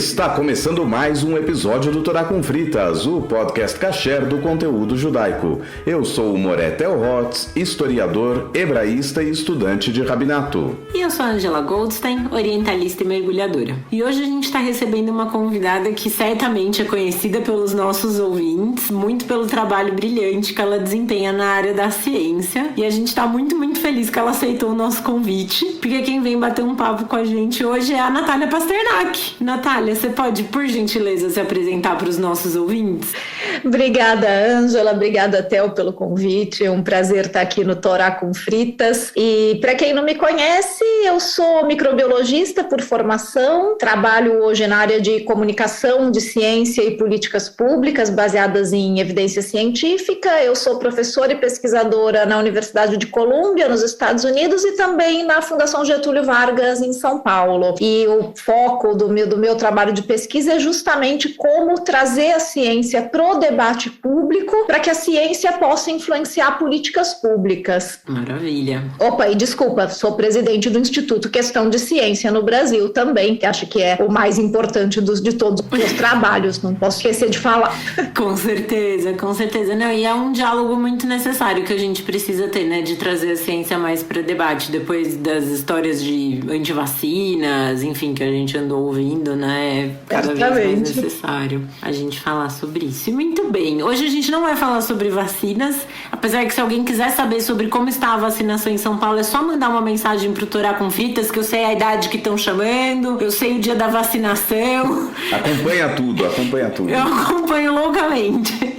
Está começando mais um episódio do Torá com Fritas, o podcast kasher do conteúdo judaico. Eu sou o Moré Telhotz, historiador, hebraísta e estudante de rabinato. E eu sou a Angela Goldstein, orientalista e mergulhadora. E hoje a gente está recebendo uma convidada que certamente é conhecida pelos nossos ouvintes, muito pelo trabalho brilhante que ela desempenha na área da ciência. E a gente está muito feliz que ela aceitou o nosso convite, porque quem vem bater um papo com a gente hoje é a Natália Pasternak. Natália, você pode, por gentileza, se apresentar para os nossos ouvintes? Obrigada, Ângela. Obrigada, Theo, pelo convite. É um prazer estar aqui no Torá com Fritas. E para quem não me conhece, eu sou microbiologista por formação. Trabalho hoje na área de comunicação, de ciência e políticas públicas baseadas em evidência científica. Eu sou professora e pesquisadora na Universidade de Colômbia, nos Estados Unidos, e também na Fundação Getúlio Vargas, em São Paulo. E o foco do meu trabalho de pesquisa é justamente como trazer a ciência para o debate público, para que a ciência possa influenciar políticas públicas. Maravilha. Opa, e desculpa, sou presidente do Instituto Questão de Ciência no Brasil também, que acho que é o mais importante de todos os trabalhos, não posso esquecer de falar. Com certeza, com certeza. Não, e é um diálogo muito necessário que a gente precisa ter, né, de trazer a ciência mais para debate, depois das histórias de antivacinas, enfim, que a gente andou ouvindo, né, cada vez mais necessário a gente falar sobre isso. E muito bem, hoje a gente não vai falar sobre vacinas, apesar que se alguém quiser saber sobre como está a vacinação em São Paulo, é só mandar uma mensagem pro Torá com Fritas, que eu sei a idade que estão chamando, eu sei o dia da vacinação. Acompanha tudo. Eu acompanho loucamente.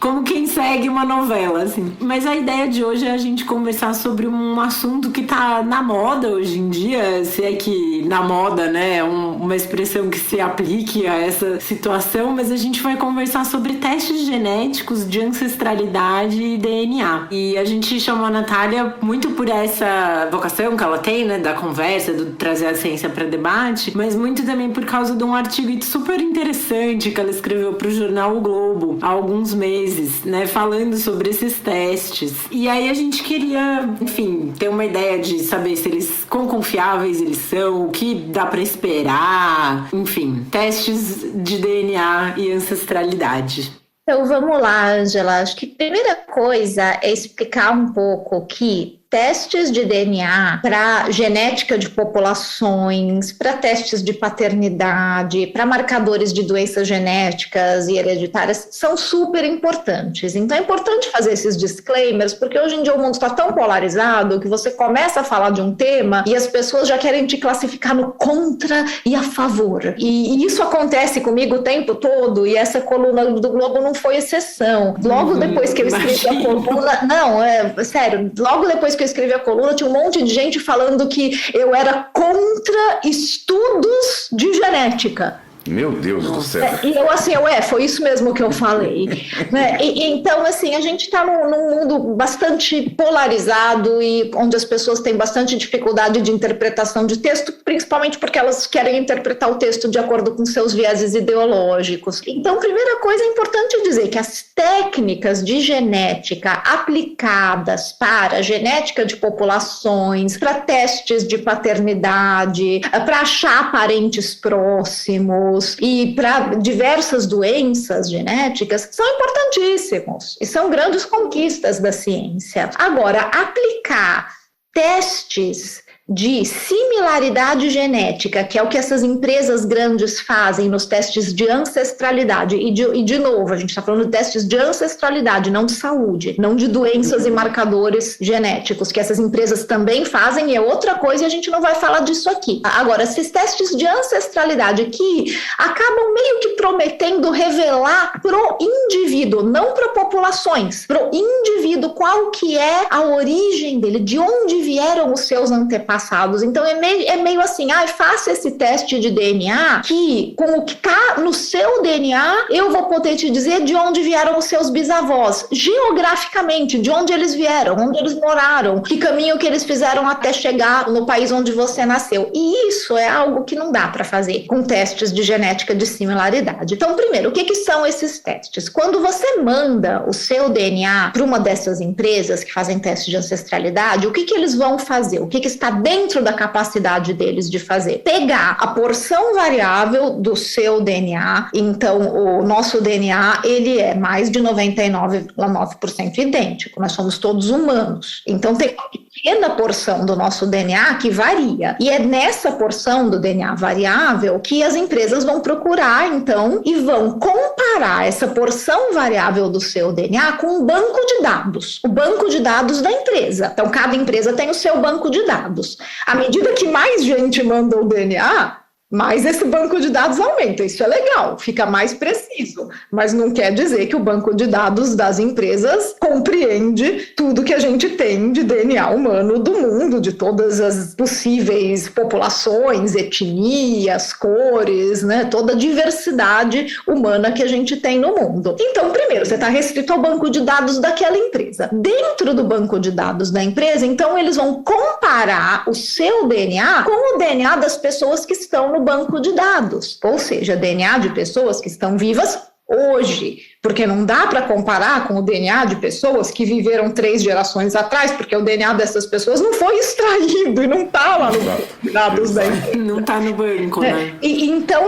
Como quem segue uma novela, assim. Mas a ideia de hoje é a gente conversar sobre um assunto que tá na moda hoje em dia, se é que na moda, né, uma expressão que se aplique a essa situação, mas a gente vai conversar sobre testes genéticos de ancestralidade e DNA. E a gente chamou a Natália muito por essa vocação que ela tem, né, da conversa, do trazer a ciência para debate, mas muito também por causa de um artigo super interessante que ela escreveu para o jornal O Globo há alguns meses, né, falando sobre esses testes. E aí a gente queria, enfim, ter uma ideia de saber se eles, quão confiáveis eles são, o que dá para esperar, enfim, testes de DNA e ancestralidade. Então vamos lá, Angela. Acho que a primeira coisa é explicar um pouco que testes de DNA para genética de populações, para testes de paternidade, para marcadores de doenças genéticas e hereditárias são super importantes. Então é importante fazer esses disclaimers, porque hoje em dia o mundo está tão polarizado que você começa a falar de um tema e as pessoas já querem te classificar no contra e a favor. E isso acontece comigo o tempo todo, e essa coluna do Globo não foi exceção. Logo depois que eu escrevi a coluna... Não, sério, logo depois que eu escrevi a coluna, tinha um monte de gente falando que eu era contra estudos de genética. Meu Deus do céu. E eu assim, foi isso mesmo que eu falei. Né? Então, assim, a gente está num mundo bastante polarizado e onde as pessoas têm bastante dificuldade de interpretação de texto, principalmente porque elas querem interpretar o texto de acordo com seus vieses ideológicos. Então, primeira coisa, é importante dizer que as técnicas de genética aplicadas para genética de populações, para testes de paternidade, para achar parentes próximos, e para diversas doenças genéticas são importantíssimos e são grandes conquistas da ciência. Agora, aplicar testes de similaridade genética, que é o que essas empresas grandes fazem nos testes de ancestralidade, e de novo, a gente está falando de testes de ancestralidade, não de saúde, não de doenças e marcadores genéticos, que essas empresas também fazem, e é outra coisa, e a gente não vai falar disso aqui. Agora, esses testes de ancestralidade que acabam meio que prometendo revelar pro indivíduo, não para populações, pro indivíduo qual que é a origem dele, de onde vieram os seus antepassados. Então é meio assim, faça esse teste de DNA que com o que está no seu DNA eu vou poder te dizer de onde vieram os seus bisavós, geograficamente, de onde eles vieram, onde eles moraram, que caminho que eles fizeram até chegar no país onde você nasceu. E isso é algo que não dá para fazer com testes de genética de similaridade. verdade. Então, primeiro, o que são esses testes? Quando você manda o seu DNA para uma dessas empresas que fazem teste de ancestralidade, o que eles vão fazer? O que está dentro da capacidade deles de fazer? Pegar a porção variável do seu DNA. Então, o nosso DNA, ele é mais de 99,9% idêntico. Nós somos todos humanos. Então, tem uma pequena porção do nosso DNA que varia. E é nessa porção do DNA variável que as empresas vão procurar, então, e vão comparar essa porção variável do seu DNA com um banco de dados. O banco de dados da empresa. Então, cada empresa tem o seu banco de dados. À medida que mais gente manda o DNA, mais esse banco de dados aumenta. Isso é legal, fica mais preciso, mas não quer dizer que o banco de dados das empresas compreende tudo que a gente tem de DNA humano do mundo, de todas as possíveis populações, etnias, cores, né, toda a diversidade humana que a gente tem no mundo. Então, primeiro, você está restrito ao banco de dados daquela empresa. Dentro do banco de dados da empresa, então, eles vão comparar o seu DNA com o DNA das pessoas que estão no banco de dados, ou seja, DNA de pessoas que estão vivas hoje, porque não dá para comparar com o DNA de pessoas que viveram 3 gerações atrás, porque o DNA dessas pessoas não foi extraído e não está lá no banco de dados da empresa. Não está no banco, né? Então,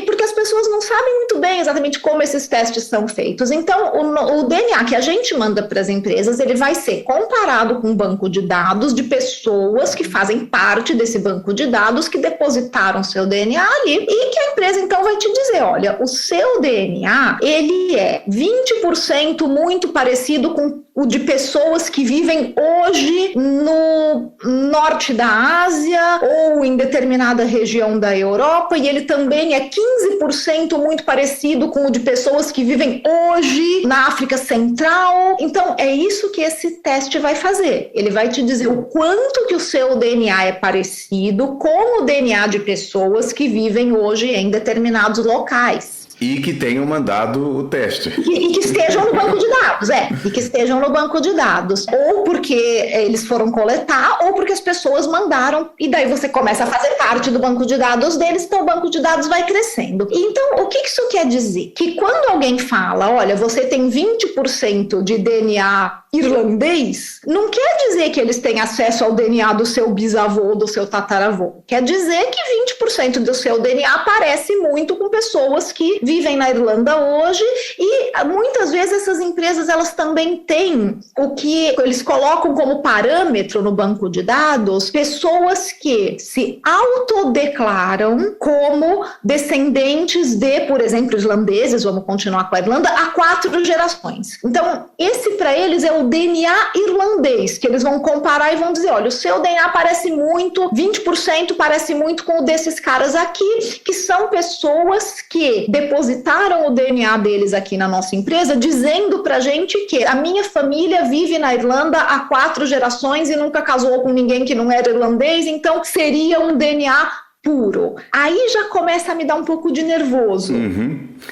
porque as pessoas não sabem muito bem exatamente como esses testes são feitos. Então, o DNA que a gente manda para as empresas, ele vai ser comparado com um banco de dados de pessoas que fazem parte desse banco de dados, que depositaram seu DNA ali, e que a empresa, então, vai te dizer, olha, o seu DNA, ele é 20% muito parecido com o de pessoas que vivem hoje no norte da Ásia ou em determinada região da Europa, e ele também é 15% muito parecido com o de pessoas que vivem hoje na África Central. Então, é isso que esse teste vai fazer. Ele vai te dizer o quanto que o seu DNA é parecido com o DNA de pessoas que vivem hoje em determinados locais. E que tenham mandado o teste. E que estejam no banco de dados, E que estejam no banco de dados. Ou porque eles foram coletar, ou porque as pessoas mandaram. E daí você começa a fazer parte do banco de dados deles, então o banco de dados vai crescendo. Então, o que isso quer dizer? Que quando alguém fala, olha, você tem 20% de DNA irlandês, não quer dizer que eles têm acesso ao DNA do seu bisavô ou do seu tataravô. Quer dizer que 20% do seu DNA parece muito com pessoas que vivem na Irlanda hoje, e muitas vezes essas empresas, elas também têm o que eles colocam como parâmetro no banco de dados, pessoas que se autodeclaram como descendentes de, por exemplo, islandeses, vamos continuar com a Irlanda, há 4 gerações. Então, esse para eles é o DNA irlandês, que eles vão comparar e vão dizer, olha, o seu DNA parece muito, 20% parece muito com o desses caras aqui, que são pessoas que depositaram o DNA deles aqui na nossa empresa, dizendo pra gente que a minha família vive na Irlanda há 4 gerações e nunca casou com ninguém que não era irlandês, então seria um DNA puro. Aí já começa a me dar um pouco de nervoso.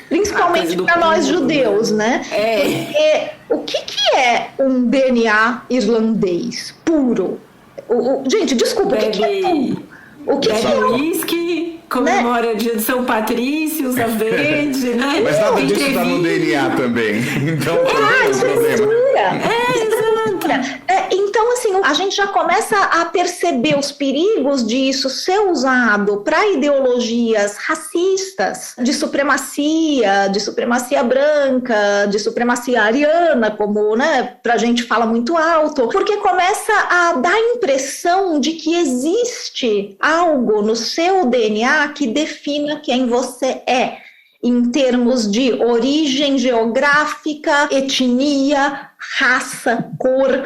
Principalmente para nós judeus, né? Porque o que é um DNA irlandês puro? Gente, desculpa, o que é puro? O que é whisky, comemora o dia de São Patrício, usa verde, né? Mas nada disso está no DNA também. Então também é um problema. Então, assim, a gente já começa a perceber os perigos disso ser usado para ideologias racistas, de supremacia branca, de supremacia ariana, como, né, pra gente fala muito alto, porque começa a dar a impressão de que existe algo no seu DNA que defina quem você é, em termos de origem geográfica, etnia, raça, cor.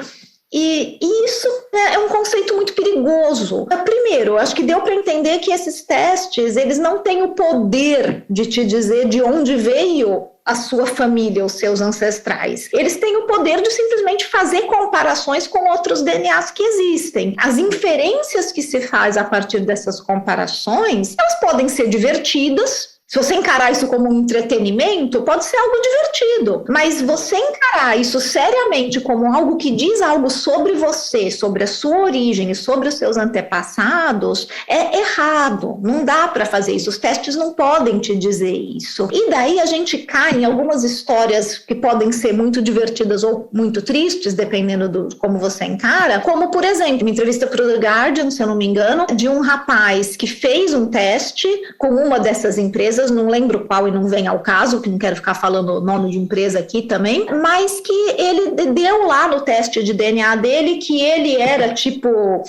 E isso é um conceito muito perigoso. Primeiro, acho que deu para entender que esses testes, eles não têm o poder de te dizer de onde veio a sua família, os seus ancestrais. Eles têm o poder de simplesmente fazer comparações com outros DNAs que existem. As inferências que se faz a partir dessas comparações, elas podem ser divertidas, Se você encarar isso como um entretenimento, pode ser algo divertido. Mas você encarar isso seriamente como algo que diz algo sobre você, sobre a sua origem e sobre os seus antepassados, é errado. Não dá para fazer isso. Os testes não podem te dizer isso. E daí a gente cai em algumas histórias que podem ser muito divertidas ou muito tristes, dependendo de como você encara. Como, por exemplo, uma entrevista para o The Guardian, se eu não me engano, de um rapaz que fez um teste com uma dessas empresas, não lembro qual e não vem ao caso, que não quero ficar falando o nome de empresa aqui também, mas que ele deu lá no teste de DNA dele que ele era tipo,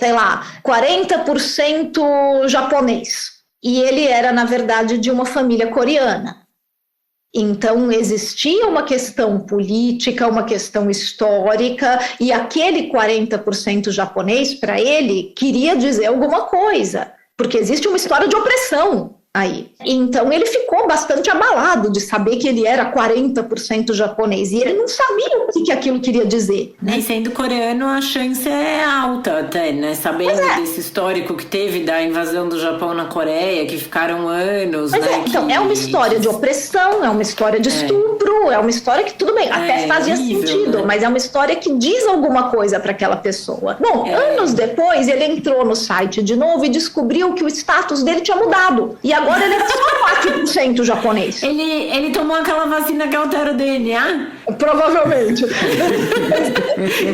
sei lá, 40% japonês. E ele era, na verdade, de uma família coreana. Então, existia uma questão política, uma questão histórica, e aquele 40% japonês, para ele, queria dizer alguma coisa, porque existe uma história de opressão aí. Então ele ficou bastante abalado de saber que ele era 40% japonês e ele não sabia o que aquilo queria dizer, né? E sendo coreano a chance é alta até, né? Sabendo desse histórico que teve da invasão do Japão na Coreia, que ficaram anos, mas né? Então, é uma história de opressão, é uma história de estupro, é uma história que, tudo bem, até fazia sentido, né? Mas é uma história que diz alguma coisa para aquela pessoa. Bom, anos depois ele entrou no site de novo e descobriu que o status dele tinha mudado. E agora ele é só 4% japonês. Ele tomou aquela vacina que altera o DNA? Provavelmente.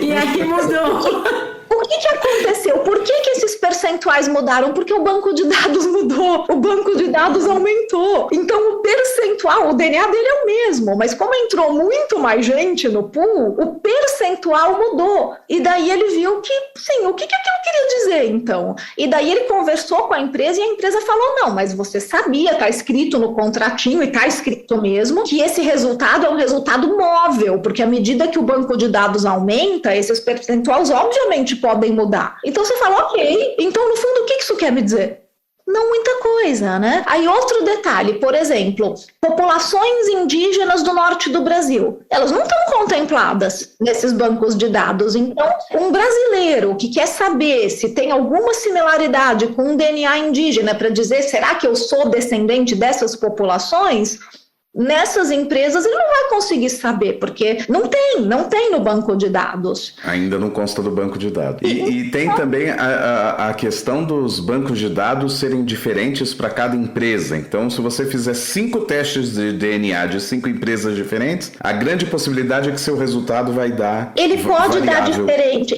E aqui mudou. O que aconteceu? Por que esses percentuais mudaram? Porque o banco de dados mudou, o banco de dados aumentou. Então o percentual, o DNA dele é o mesmo, mas como entrou muito mais gente no pool, o percentual mudou. E daí ele viu que, sim, o que aquilo queria dizer, então? E daí ele conversou com a empresa e a empresa falou, não, mas você sabia, tá escrito no contratinho, e tá escrito mesmo, que esse resultado é um resultado móvel, porque à medida que o banco de dados aumenta, esses percentuais obviamente podem mudar. Então você fala, ok, então no fundo o que isso quer me dizer? Não muita coisa, né? Aí outro detalhe, por exemplo, populações indígenas do norte do Brasil, elas não estão contempladas nesses bancos de dados. Então, um brasileiro que quer saber se tem alguma similaridade com um DNA indígena para dizer, será que eu sou descendente dessas populações? Nessas empresas ele não vai conseguir saber, porque não tem no banco de dados. Ainda não consta do banco de dados. E tem também a questão dos bancos de dados serem diferentes para cada empresa. Então, se você fizer 5 testes de DNA de 5 empresas diferentes, a grande possibilidade é que seu resultado vai dar Ele pode variável.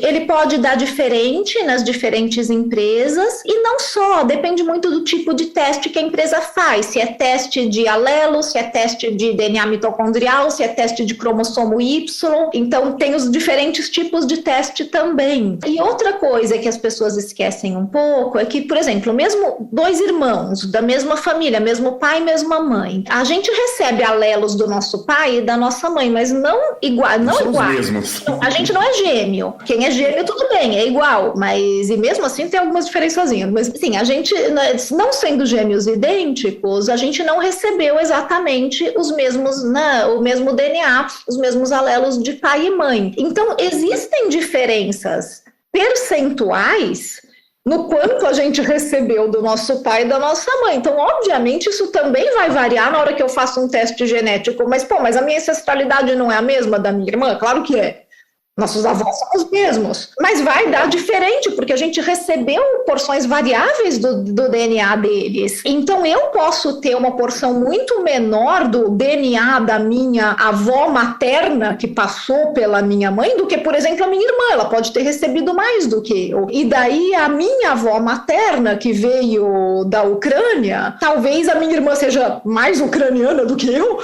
ele pode dar diferente nas diferentes empresas, e não só, depende muito do tipo de teste que a empresa faz, se é teste de alelo, se é teste de DNA mitocondrial, se é teste de cromossomo Y, então tem os diferentes tipos de teste também. E outra coisa que as pessoas esquecem um pouco é que, por exemplo, mesmo 2 irmãos da mesma família, mesmo pai e mesma mãe, a gente recebe alelos do nosso pai e da nossa mãe, mas não iguais. A gente não é gêmeo. Quem é gêmeo, tudo bem, é igual, mas e mesmo assim tem algumas diferençazinhas. Mas sim, a gente, não sendo gêmeos idênticos, a gente não recebeu exatamente os mesmos, né, o mesmo DNA, os mesmos alelos de pai e mãe. Então, existem diferenças percentuais no quanto a gente recebeu do nosso pai e da nossa mãe. Então, obviamente, isso também vai variar na hora que eu faço um teste genético. Mas a minha ancestralidade não é a mesma da minha irmã? Claro que é. Nossos avós são os mesmos, mas vai dar diferente, porque a gente recebeu porções variáveis do DNA deles. Então, eu posso ter uma porção muito menor do DNA da minha avó materna, que passou pela minha mãe, do que, por exemplo, a minha irmã. Ela pode ter recebido mais do que eu. E daí, a minha avó materna, que veio da Ucrânia, talvez a minha irmã seja mais ucraniana do que eu.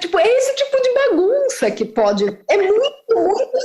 Tipo, é esse tipo de bagunça que pode... É muito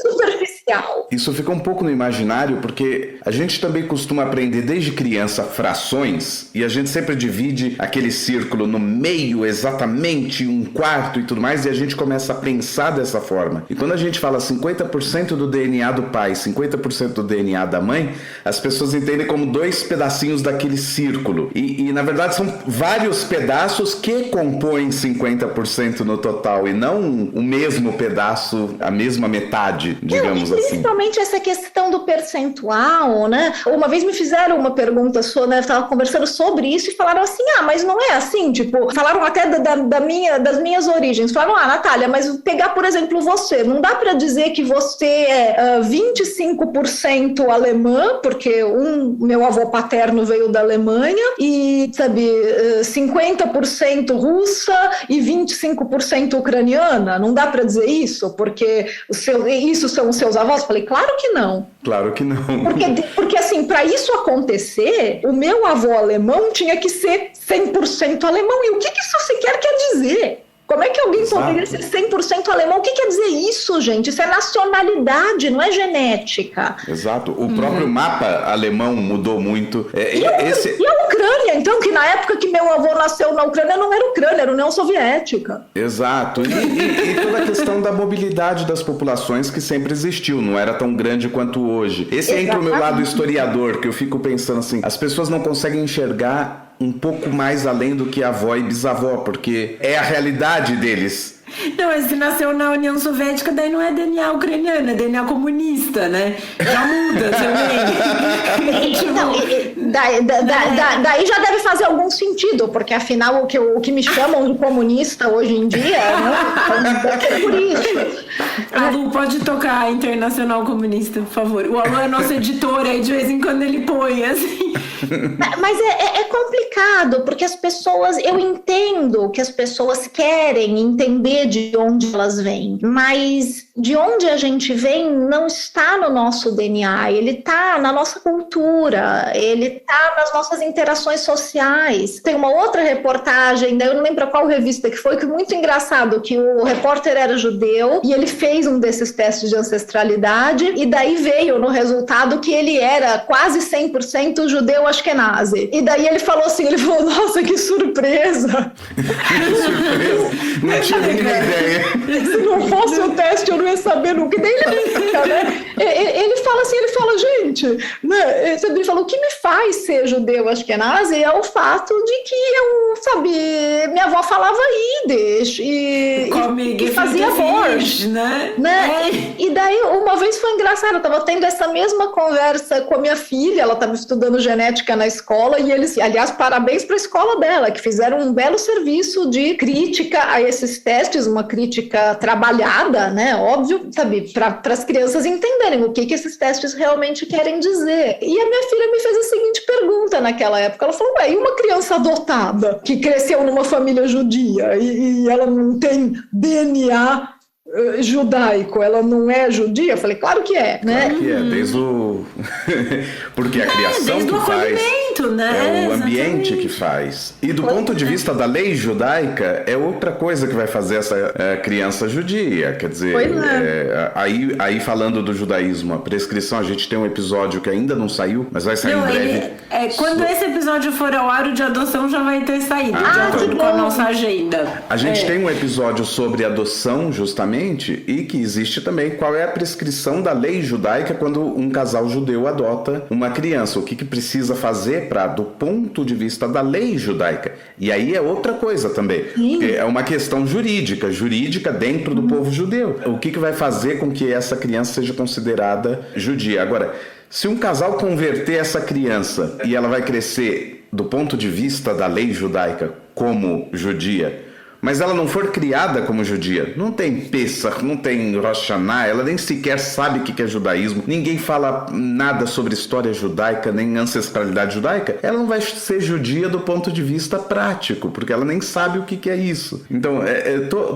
superficial. Isso fica um pouco no imaginário, porque a gente também costuma aprender desde criança frações, e a gente sempre divide aquele círculo no meio, exatamente, 1/4 e tudo mais, e a gente começa a pensar dessa forma. E quando a gente fala 50% do DNA do pai, 50% do DNA da mãe, as pessoas entendem como 2 pedacinhos daquele círculo. E na verdade são vários pedaços que compõem 50% no total, e não o mesmo pedaço, a mesma metade, digamos assim. Principalmente essa questão do percentual, né? Uma vez me fizeram uma pergunta, né? Eu estava conversando sobre isso e falaram assim, mas não é assim, tipo, falaram até das minhas origens, falaram, Natália, mas pegar, por exemplo, você, não dá para dizer que você é 25% alemã, porque meu avô paterno veio da Alemanha, e, sabe, 50% russa e 25% ucraniana, não dá para dizer isso, porque isso são os seus avós? Falei, claro que não. Claro que não. Porque assim, para isso acontecer, o meu avô alemão tinha que ser 100% alemão. E o que isso sequer quer dizer? Como é que alguém poderia ser 100% alemão? O que quer dizer isso, gente? Isso é nacionalidade, não é genética. Exato. O próprio mapa alemão mudou muito. E a Ucrânia, então, que na época que meu avô nasceu na Ucrânia, não era Ucrânia, era União Soviética. Exato. E toda a questão da mobilidade das populações que sempre existiu, não era tão grande quanto hoje. Esse entra o meu lado historiador, que eu fico pensando assim, as pessoas não conseguem enxergar um pouco mais além do que avó e bisavó, porque é a realidade deles. Não, mas se nasceu na União Soviética, daí não é DNA ucraniano, é DNA comunista, né? Já muda também. Daí já deve fazer algum sentido, porque afinal o que me chamam de comunista hoje em dia, né? É por isso. A Lu, pode tocar a Internacional Comunista, por favor. O Alu é nosso editor, aí de vez em quando ele põe, assim. Mas é complicado, porque as pessoas, eu entendo que as pessoas querem entender de onde elas vêm, mas de onde a gente vem não está no nosso DNA, ele está na nossa cultura, ele está nas nossas interações sociais. Tem uma outra reportagem, eu não lembro qual revista que foi muito engraçado, que o repórter era judeu e ele fez um desses testes de ancestralidade e daí veio no resultado que ele era quase 100% judeu ashkenazi. E daí ele falou, nossa, que surpresa! Que surpresa! Não tinha nenhuma ideia. Se não fosse o teste, eu não ia saber nunca. E daí ele brinca, né? Ele fala, gente, né? Ele falou, o que me faz ser judeu ashkenazi é o fato de que minha avó falava Yiddish e fazia borscht, né? E daí, uma vez foi engraçado, eu estava tendo essa mesma conversa com a minha filha, ela estava estudando genética na escola, e eles, aliás, parabéns para a escola dela, que fizeram um belo serviço de crítica a esses testes, uma crítica trabalhada, né, óbvio, sabe, para as crianças entenderem o que esses testes realmente querem dizer. E a minha filha me fez a seguinte pergunta naquela época, ela falou, e uma criança adotada que cresceu numa família judia e ela não tem DNA judaico, ela não é judia? Eu falei, claro que é, né? Claro que é, desde o... porque a criação desde que o faz, né? é o ambiente que faz. E do ponto de vista da lei judaica, é outra coisa que vai fazer essa criança judia, quer dizer, aí falando do judaísmo, a prescrição, a gente tem um episódio que ainda não saiu, mas vai sair em breve. Quando esse episódio for ao ar, o de adoção já vai ter saído, de acordo com a nossa agenda. A gente tem um episódio sobre adoção, justamente, e que existe também qual é a prescrição da lei judaica quando um casal judeu adota uma criança, o que precisa fazer do ponto de vista da lei judaica. E aí é outra coisa também, porque é uma questão jurídica dentro do povo judeu. O que vai fazer com que essa criança seja considerada judia? Agora, se um casal converter essa criança e ela vai crescer do ponto de vista da lei judaica como judia, mas ela não for criada como judia, não tem Pessach, não tem Rosh Hashanah, ela nem sequer sabe o que é judaísmo, ninguém fala nada sobre história judaica, nem ancestralidade judaica, ela não vai ser judia do ponto de vista prático, porque ela nem sabe o que é isso. Então,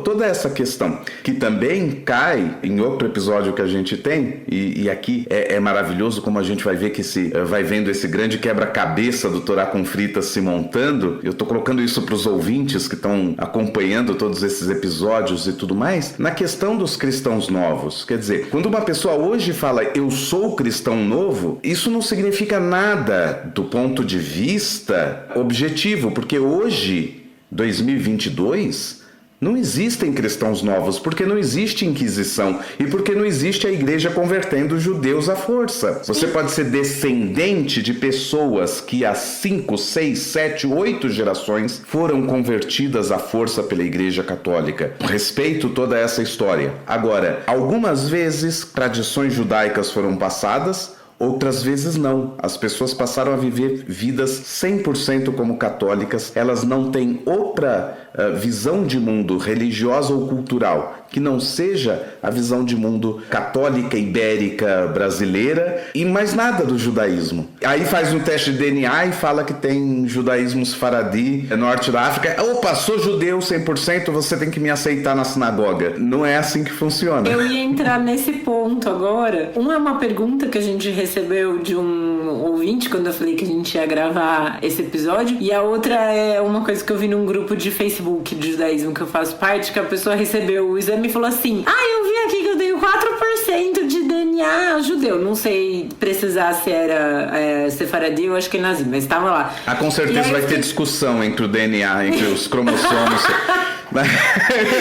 toda essa questão, que também cai em outro episódio que a gente tem, e aqui é maravilhoso como a gente vai ver que vai vendo esse grande quebra-cabeça do Torá com Fritas se montando. Eu estou colocando isso para os ouvintes que estão acompanhando todos esses episódios e tudo mais, na questão dos cristãos novos. Quer dizer, quando uma pessoa hoje fala eu sou cristão novo, isso não significa nada do ponto de vista objetivo, porque hoje, 2022, Não existem cristãos novos, porque não existe Inquisição e porque não existe a igreja convertendo judeus à força. Você pode ser descendente de pessoas que há 5, 6, 7, 8 gerações foram convertidas à força pela igreja católica. Respeito toda essa história. Agora, algumas vezes tradições judaicas foram passadas, outras vezes não. As pessoas passaram a viver vidas 100% como católicas. Elas não têm outra visão de mundo religiosa ou cultural que não seja a visão de mundo católica, ibérica, brasileira e mais nada do judaísmo. Aí faz um teste de DNA e fala que tem judaísmo sefaradi, norte da África. Opa, sou judeu 100%, você tem que me aceitar na sinagoga. Não é assim que funciona. Eu ia entrar nesse ponto agora. Uma é uma pergunta que a gente recebeu de um ouvinte quando eu falei que a gente ia gravar esse episódio, e a outra é uma coisa que eu vi num grupo de Facebook de judaísmo que eu faço parte, que a pessoa recebeu o exame e falou assim: eu vi aqui que eu tenho 4% de DNA judeu. Não sei precisar se era sefaradi, eu acho que é nazi, mas estava lá. Com certeza vai ter discussão entre o DNA, entre os cromossomos.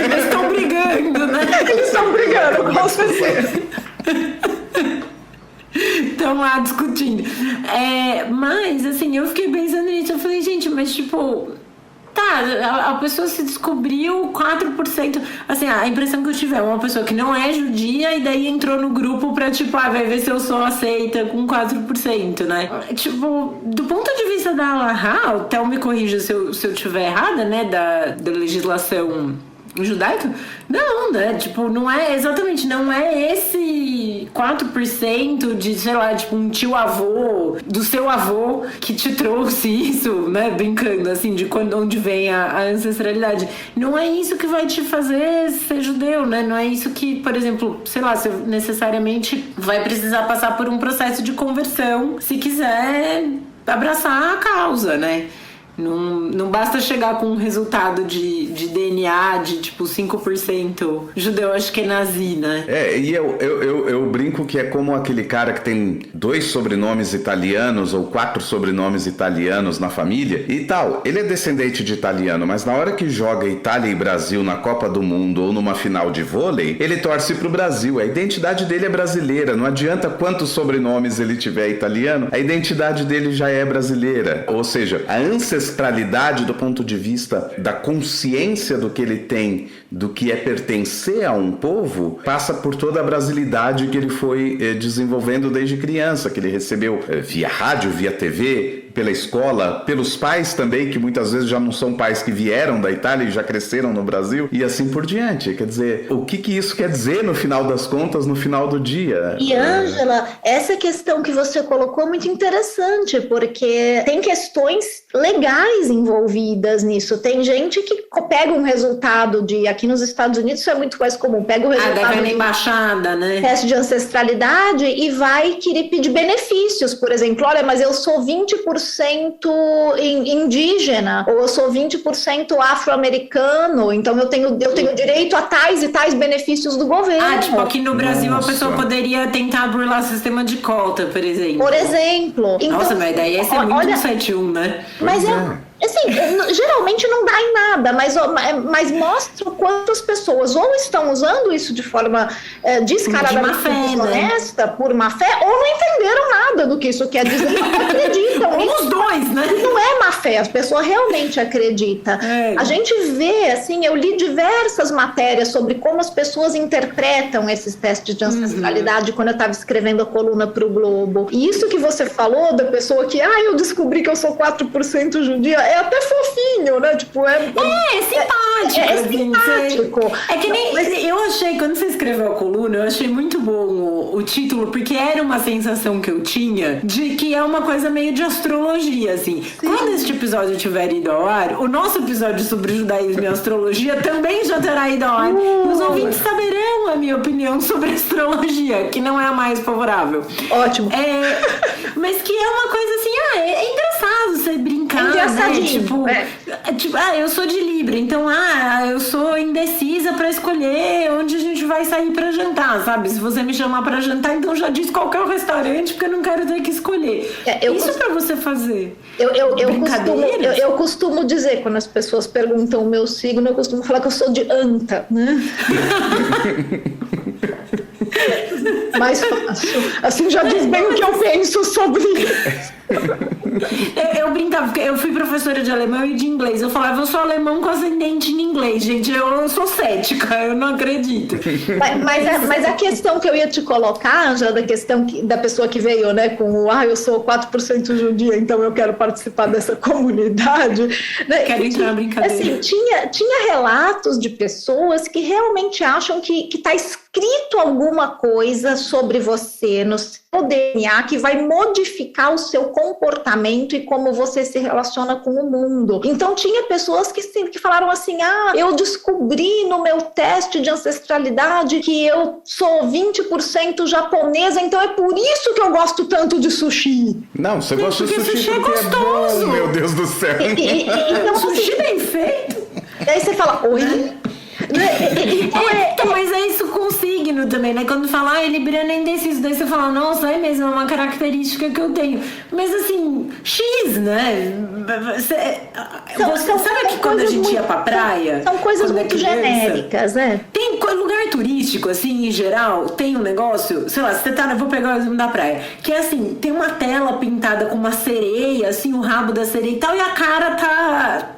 Eles estão brigando, né? Eles estão brigando, com certeza. Estão lá discutindo. Mas, assim, eu fiquei pensando nisso. Eu falei, gente, mas tipo... Tá, a pessoa se descobriu 4%. Assim, a impressão que eu tive é uma pessoa que não é judia e daí entrou no grupo pra, tipo, vai ver se eu sou aceita com 4%, né? Tipo, do ponto de vista da Allahá, o Theo me corrija se eu estiver errada, né? Da legislação judaica, não, né? Tipo, não é exatamente, não é esse 4% de, sei lá, tipo, um tio-avô do seu avô que te trouxe isso, né? Brincando, assim, de onde vem a ancestralidade. Não é isso que vai te fazer ser judeu, né? Não é isso que, por exemplo, sei lá, você necessariamente vai precisar passar por um processo de conversão se quiser abraçar a causa, né? Não basta chegar com um resultado de DNA de tipo 5% judeu, acho que é nazi, né? E eu brinco que é como aquele cara que tem 2 sobrenomes italianos ou 4 sobrenomes italianos na família e tal. Ele é descendente de italiano, mas na hora que joga Itália e Brasil na Copa do Mundo ou numa final de vôlei, ele torce pro Brasil. A identidade dele é brasileira. Não adianta quantos sobrenomes ele tiver italiano, a identidade dele já é brasileira. Ou seja, a ancestralidade do ponto de vista da consciência do que ele tem, do que é pertencer a um povo, passa por toda a brasilidade que ele foi desenvolvendo desde criança, que ele recebeu via rádio, via TV, pela escola, pelos pais também, que muitas vezes já não são pais que vieram da Itália e já cresceram no Brasil, e assim por diante. Quer dizer, o que isso quer dizer no final das contas, no final do dia? E, Ângela, essa questão que você colocou é muito interessante, porque tem questões legais envolvidas nisso. Tem gente que pega um resultado de... Aqui nos Estados Unidos isso é muito mais comum. Pega o resultado na embaixada, né? Teste de ancestralidade e vai querer pedir benefícios. Por exemplo, olha, mas eu sou 20% indígena, ou eu sou 20% afro-americano, então eu tenho direito a tais e tais benefícios do governo. Tipo, aqui no Brasil a pessoa poderia tentar burlar o sistema de cota, por exemplo. Por exemplo. Então, nossa, mas daí esse é muito 171, né? Mas assim, geralmente não dá em nada, mas mostra o quanto as pessoas ou estão usando isso de forma descaradamente desonesta, por má fé, ou não entenderam nada do que isso quer dizer, não acreditam. Ou os dois, né? Não é má fé, a pessoa realmente acredita. A gente vê, assim, eu li diversas matérias sobre como as pessoas interpretam esses testes de ancestralidade quando eu estava escrevendo a coluna para o Globo. E isso que você falou da pessoa que, eu descobri que eu sou 4% judia, é até fofinho, né? Tipo, é simpático. É simpático. É que nem... Eu achei, quando você escreveu a coluna, eu achei muito bom o título, porque era uma sensação que eu tinha de que é uma coisa meio de astrologia, assim. Sim. Quando este episódio tiver ido ao ar, o nosso episódio sobre judaísmo e astrologia também já terá ido ao ar. Os ouvintes saberão a minha opinião sobre astrologia, que não é a mais favorável. Ótimo. Mas que é uma coisa assim, é engraçado você brincar brincar, engraçadinho, né? Tipo, eu sou de Libra, então, eu sou indecisa pra escolher onde a gente vai sair pra jantar, sabe? Se você me chamar pra jantar, então já diz qual que é o restaurante, porque eu não quero ter que escolher. Isso pra você fazer. Eu costumo dizer, quando as pessoas perguntam o meu signo, eu costumo falar que eu sou de anta, né? Mais fácil. Assim já diz bem o que eu penso sobre isso. Eu brincava, porque eu fui professora de alemão e de inglês. Eu falava, eu sou alemão com ascendente em inglês, gente. Eu sou cética, eu não acredito. Mas a questão que eu ia te colocar, Ângela, da questão da pessoa que veio, né, com eu sou 4% judia, então eu quero participar dessa comunidade. Né? Quero entrar na brincadeira. Assim, tinha relatos de pessoas que realmente acham que está escrito alguma coisa sobre você no seu DNA que vai modificar o seu comportamento e como você se relaciona com o mundo. Então tinha pessoas que falaram assim, eu descobri no meu teste de ancestralidade que eu sou 20% japonesa, então é por isso que eu gosto tanto de sushi. Não, você gosta de sushi é gostoso. É bom, meu Deus do céu. Então, sushi bem feito. Aí você fala, oi? Mas é isso com o signo também, né? Quando fala, libriano é indeciso, daí você fala, nossa, é mesmo, é uma característica que eu tenho. Mas assim, X, né? Sabe que quando a gente ia pra praia? São coisas muito genéricas, né? Tem lugar turístico, assim, em geral, tem um negócio, sei lá, você tá, vou pegar o exemplo da praia, que é assim, tem uma tela pintada com uma sereia, assim, o rabo da sereia e tal, e a cara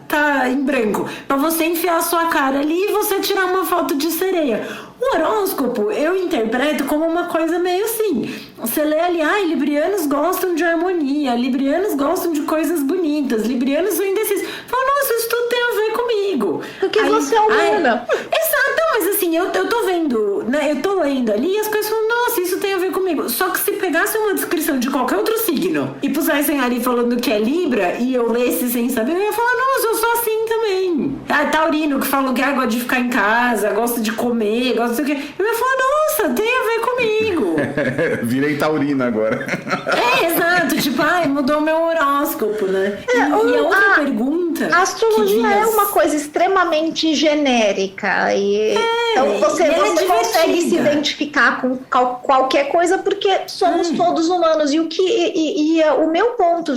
tá em branco, pra você enfiar a sua cara ali e você tirar uma foto de sereia. O horóscopo eu interpreto como uma coisa meio assim, você lê ali, librianos gostam de harmonia, librianos gostam de coisas bonitas, librianos são indecisos. Fala, nossa, isso tudo tem a ver comigo. Porque você é humana. Exato, mas assim, eu tô vendo, né, eu tô lendo ali e as pessoas falam, nossa, isso tem a ver comigo. Só que se pegasse uma descrição de qualquer outro signo e pusessem ali falando que é Libra e eu lesse sem saber, eu ia falar, nossa, eu sou assim também. Taurino, que falou que gosta de ficar em casa, gosta de comer, gosta de sei o quê. Eu ia falar, nossa, tem a ver comigo. Virei taurina agora. Exato, tipo, mudou meu horóscopo, né? E a outra pergunta... A astrologia é uma coisa extremamente genérica então você consegue se identificar com qualquer coisa porque somos todos humanos e o meu ponto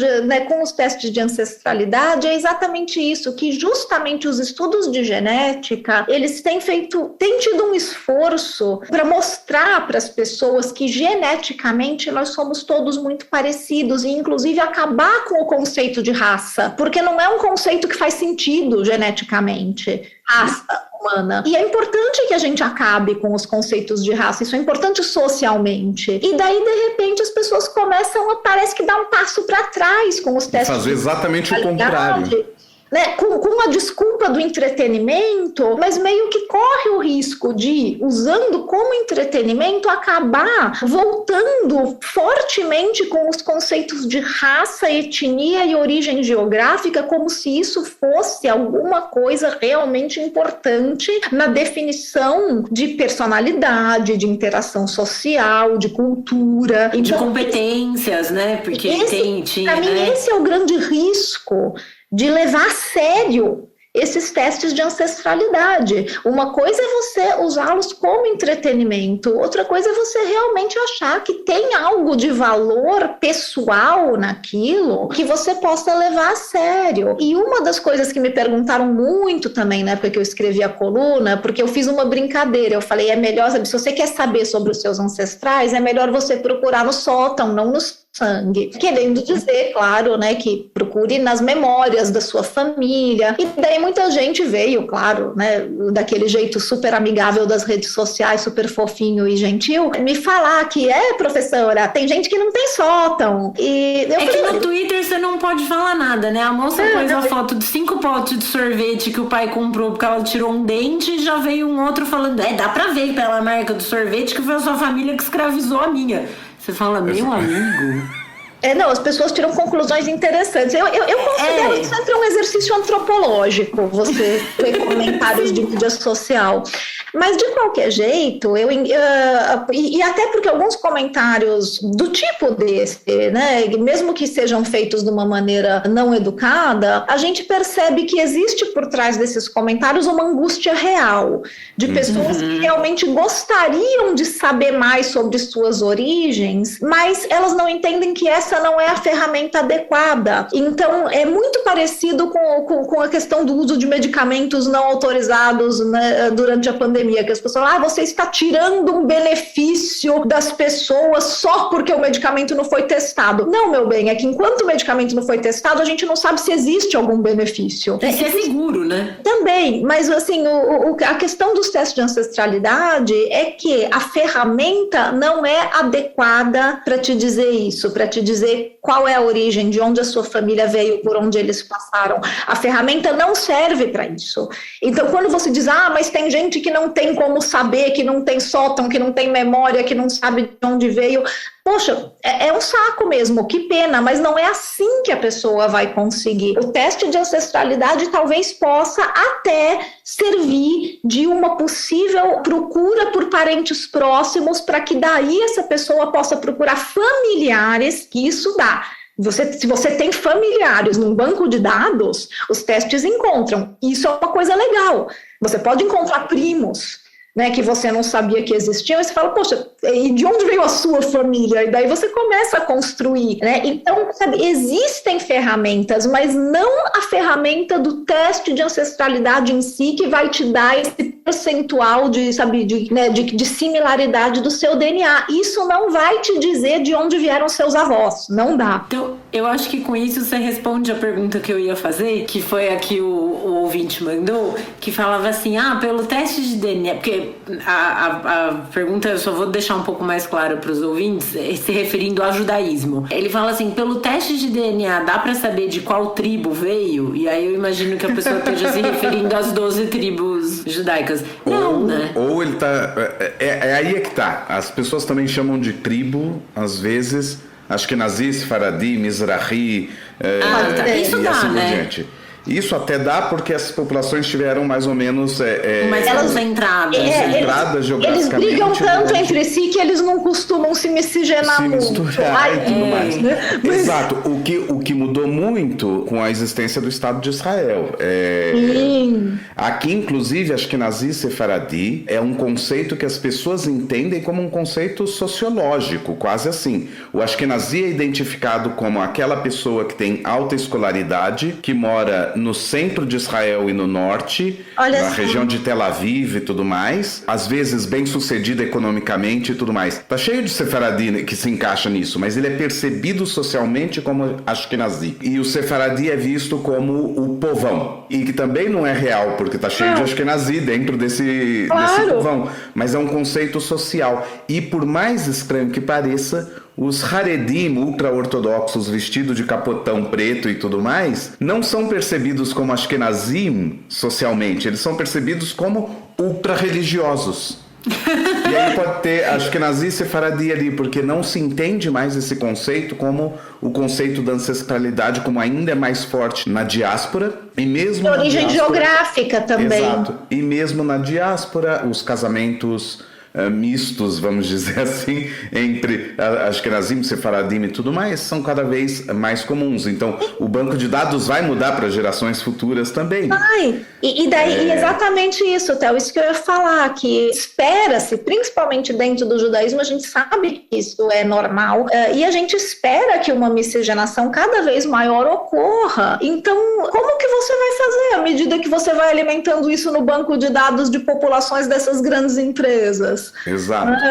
com os testes de ancestralidade é exatamente isso, que justamente os estudos de genética, eles têm tido um esforço para mostrar para as pessoas que geneticamente nós somos todos muito parecidos e inclusive acabar com o conceito de raça, porque não é um conceito que faz sentido geneticamente, raça humana. E é importante que a gente acabe com os conceitos de raça, isso é importante socialmente. E daí, de repente, as pessoas começam parece que dar um passo para trás com os testes. Fazer exatamente o contrário. Né, com a desculpa do entretenimento, mas meio que corre o risco de, usando como entretenimento, acabar voltando fortemente com os conceitos de raça, etnia e origem geográfica, como se isso fosse alguma coisa realmente importante na definição de personalidade, de interação social, de cultura. De competências, né? Porque para mim, esse é o grande risco de levar a sério esses testes de ancestralidade. Uma coisa é você usá-los como entretenimento, outra coisa é você realmente achar que tem algo de valor pessoal naquilo que você possa levar a sério. E uma das coisas que me perguntaram muito também na época que eu escrevi a coluna, porque eu fiz uma brincadeira, eu falei, é melhor, se você quer saber sobre os seus ancestrais, é melhor você procurar no sótão, não nos sangue, querendo dizer, claro, né, que procure nas memórias da sua família. E daí muita gente veio, claro, né, daquele jeito super amigável das redes sociais, super fofinho e gentil, me falar que professora, tem gente que não tem sótão. E eu falei, que no Twitter você não pode falar nada, né? A moça pôs a foto de 5 potes de sorvete que o pai comprou porque ela tirou um dente e já veio um outro falando, dá pra ver pela marca do sorvete que foi a sua família que escravizou a minha. Você fala, meu amigo... Não, as pessoas tiram conclusões interessantes. Eu considero isso sempre um exercício antropológico, você ver comentários de mídia social. Mas, de qualquer jeito, e até porque alguns comentários do tipo desse, né, mesmo que sejam feitos de uma maneira não educada, a gente percebe que existe por trás desses comentários uma angústia real, de pessoas que realmente gostariam de saber mais sobre suas origens, mas elas não entendem que essa não é a ferramenta adequada. Então, é muito parecido com a questão do uso de medicamentos não autorizados, né, durante a pandemia, que as pessoas falam, você está tirando um benefício das pessoas só porque o medicamento não foi testado. Não, meu bem, é que enquanto o medicamento não foi testado, a gente não sabe se existe algum benefício. Isso é seguro, né? Também, mas assim, a questão dos testes de ancestralidade é que a ferramenta não é adequada para te dizer isso, para te dizer qual é a origem, de onde a sua família veio, por onde eles passaram. A ferramenta não serve para isso. Então, quando você diz, mas tem gente que não tem como saber, que não tem sótão, que não tem memória, que não sabe de onde veio, poxa, é um saco mesmo, que pena, mas não é assim que a pessoa vai conseguir. O teste de ancestralidade talvez possa até servir de uma possível procura por parentes próximos, para que daí essa pessoa possa procurar familiares, que isso dá. Se você tem familiares num banco de dados, os testes encontram. Isso é uma coisa legal. Você pode encontrar primos, né, que você não sabia que existiam, e você fala, poxa, e de onde veio a sua família? E daí você começa a construir, né? Então, sabe, existem ferramentas, mas não a ferramenta do teste de ancestralidade em si, que vai te dar esse percentual de similaridade do seu DNA. Isso não vai te dizer de onde vieram seus avós, não dá. Então, eu acho que com isso você responde a pergunta que eu ia fazer, que foi a que o ouvinte mandou, que falava assim, pelo teste de DNA, porque a pergunta eu só vou deixar um pouco mais clara para os ouvintes, se referindo ao judaísmo. Ele fala assim, pelo teste de DNA dá para saber de qual tribo veio? E aí eu imagino que a pessoa esteja se referindo às 12 tribos judaicas. Não, né? Ou ele tá... aí é que tá. As pessoas também chamam de tribo, às vezes, Ashkenazi, Sefaradi, Mizrahi, isso e dá, assim por né? diante. Isso até dá porque essas populações tiveram mais ou menos... Mas elas concentradas geograficamente. Eles brigam tanto entre si que eles não costumam se miscigenar muito. Misturar e tudo mais. Exato. O que mudou muito com a existência do Estado de Israel. Aqui, inclusive, Ashkenazi Sefaradi é um conceito que as pessoas entendem como um conceito sociológico, quase assim. O Ashkenazi é identificado como aquela pessoa que tem alta escolaridade, que mora no centro de Israel e no norte, na região de Tel Aviv e tudo mais, às vezes bem sucedido economicamente e tudo mais. Tá cheio de Sefaradi que se encaixa nisso, mas ele é percebido socialmente como Ashkenazi. E o Sefaradi é visto como o povão, e que também não é real, porque tá cheio de Ashkenazi dentro desse povão, mas é um conceito social. E por mais estranho que pareça, os Haredim ultra-ortodoxos vestidos de capotão preto e tudo mais não são percebidos como Ashkenazim socialmente, eles são percebidos como ultra-religiosos. E aí pode ter Ashkenazi e Sefaradi ali, porque não se entende mais esse conceito como o conceito da ancestralidade, como ainda é mais forte na diáspora. E mesmo de origem geográfica também. Exato. E mesmo na diáspora, os casamentos mistos, vamos dizer assim, entre Ashkenazim, Sefaradim e tudo mais, são cada vez mais comuns. Então, o banco de dados vai mudar para gerações futuras também. E daí exatamente isso, Theo, isso que eu ia falar, que espera-se, principalmente dentro do judaísmo, a gente sabe que isso é normal, e a gente espera que uma miscigenação cada vez maior ocorra. Então, como que você vai fazer à medida que você vai alimentando isso no banco de dados de populações dessas grandes empresas? Exato.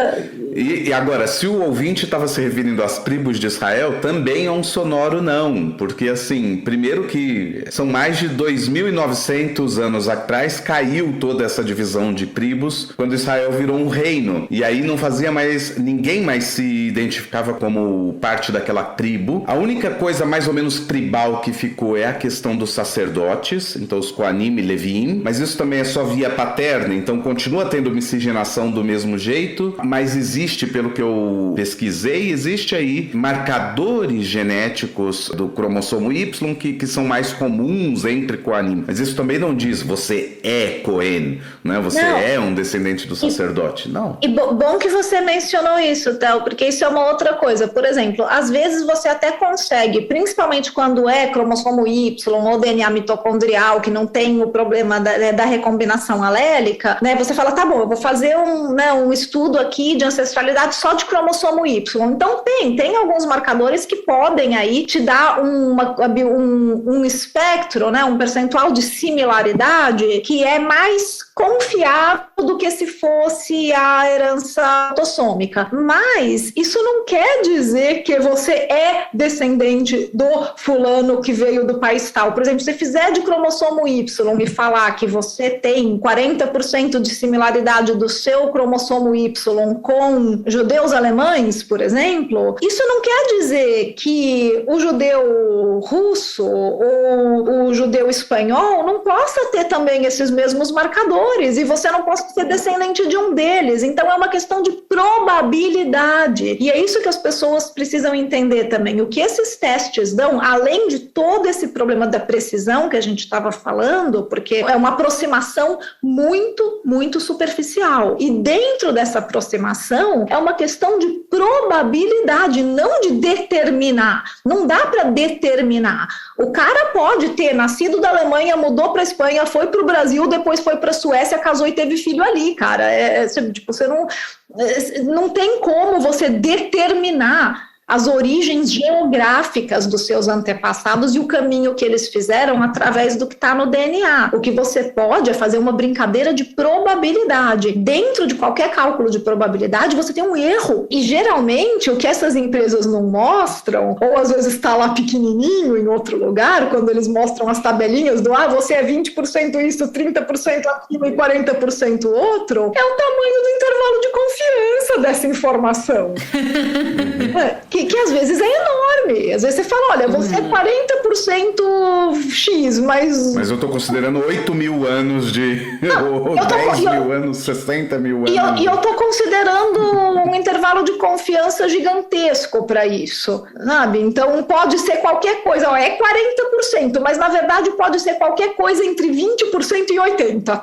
E agora, se o ouvinte estava se referindo às tribos de Israel, também é um sonoro não, porque assim, primeiro que são mais de 2.900 anos atrás, caiu toda essa divisão de tribos, quando Israel virou um reino, e aí não fazia mais, ninguém mais se identificava como parte daquela tribo. A única coisa mais ou menos tribal que ficou é a questão dos sacerdotes, então os Kohanim e Leviim, mas isso também é só via paterna, então continua tendo miscigenação do mesmo mesmo jeito, mas existe, pelo que eu pesquisei, existe aí marcadores genéticos do cromossomo Y que são mais comuns entre Kohanim. Mas isso também não diz você é Cohen, né? Você é um descendente do sacerdote. Não. E bom que você mencionou isso, Théo, porque isso é uma outra coisa. Por exemplo, às vezes você até consegue, principalmente quando é cromossomo Y ou DNA mitocondrial, que não tem o problema da recombinação alélica, né? Você fala, tá bom, eu vou fazer um estudo aqui de ancestralidade só de cromossomo Y. Então tem alguns marcadores que podem aí te dar um espectro, né? Um percentual de similaridade que é mais confiável do que se fosse a herança autossômica. Mas isso não quer dizer que você é descendente do fulano que veio do país tal. Por exemplo, se fizer de cromossomo Y e falar que você tem 40% de similaridade do seu cromossomo Y com judeus alemães, por exemplo, isso não quer dizer que o judeu russo ou o judeu espanhol não possa ter também esses mesmos marcadores e você não possa ser descendente de um deles. Então é uma questão de probabilidade. E é isso que as pessoas precisam entender também. O que esses testes dão, além de todo esse problema da precisão que a gente estava falando, porque é uma aproximação muito, muito superficial. E dentro dessa aproximação é uma questão de probabilidade, não de determinar. Não dá para determinar. O cara pode ter nascido da Alemanha, mudou para a Espanha, foi para o Brasil, depois foi para a Suécia, casou e teve filho ali, cara. Você não tem como você determinar as origens geográficas dos seus antepassados e o caminho que eles fizeram através do que está no DNA. O que você pode é fazer uma brincadeira de probabilidade. Dentro de qualquer cálculo de probabilidade, você tem um erro. E, geralmente, o que essas empresas não mostram, ou às vezes está lá pequenininho em outro lugar, quando eles mostram as tabelinhas do você é 20% isso, 30% aquilo e 40% outro, é o tamanho do intervalo de confiança dessa informação. Que às vezes é enorme. Às vezes você fala, olha, você é 40% X, mas... Mas eu estou considerando 8 mil anos ou 10 mil anos, 60 mil anos. E eu estou considerando um intervalo de confiança gigantesco para isso, sabe? Então pode ser qualquer coisa, é 40%, mas na verdade pode ser qualquer coisa entre 20% e 80%, tá?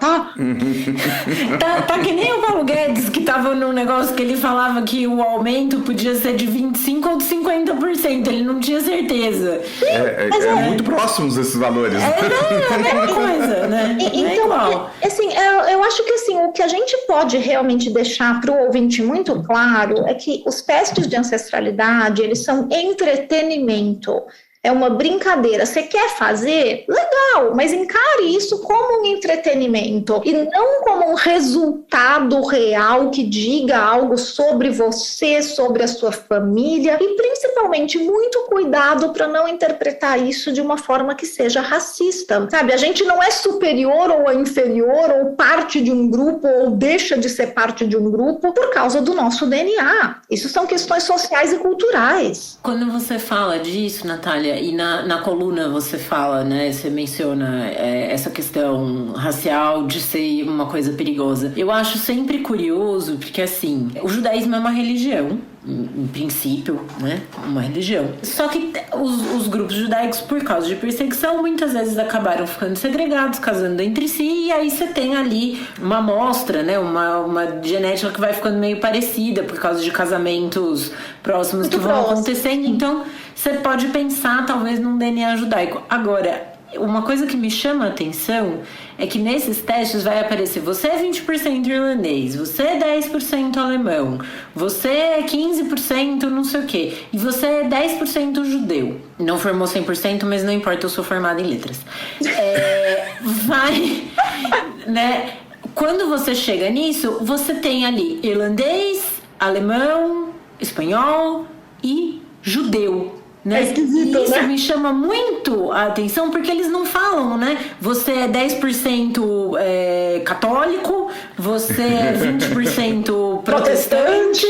Tá que nem o Paulo Guedes, que tava num negócio que ele falava que o aumento podia ser de 25% ou de 50%, ele não tinha certeza. É muito próximos esses valores. É a mesma coisa, né? Então, assim, eu acho que assim, o que a gente pode realmente deixar para o ouvinte muito claro é que os testes de ancestralidade, eles são entretenimento. É uma brincadeira. Você quer fazer? Legal, mas encare isso como um entretenimento e não como um resultado real que diga algo sobre você, sobre a sua família e principalmente muito cuidado para não interpretar isso de uma forma que seja racista, sabe? A gente não é superior ou inferior ou parte de um grupo ou deixa de ser parte de um grupo por causa do nosso DNA. Isso são questões sociais e culturais. Quando você fala disso, Natália, e na coluna você fala, né, você menciona essa questão racial de ser uma coisa perigosa. Eu acho sempre curioso, porque assim, o judaísmo é uma religião, em princípio, né, uma religião. Só que os grupos judaicos, por causa de perseguição, muitas vezes acabaram ficando segregados, casando entre si, e aí você tem ali uma amostra, né, uma genética que vai ficando meio parecida por causa de casamentos próximos que vão acontecendo. Então, você pode pensar, talvez, num DNA judaico. Agora, uma coisa que me chama a atenção é que nesses testes vai aparecer você é 20% irlandês, você é 10% alemão, você é 15% não sei o quê, e você é 10% judeu. Não formou 100%, mas não importa, eu sou formada em letras. Né? Quando você chega nisso, você tem ali irlandês, alemão, espanhol e judeu. Né? É esquisito, isso né? me chama muito a atenção porque eles não falam, né? Você é 10% católico, você é 20% protestante,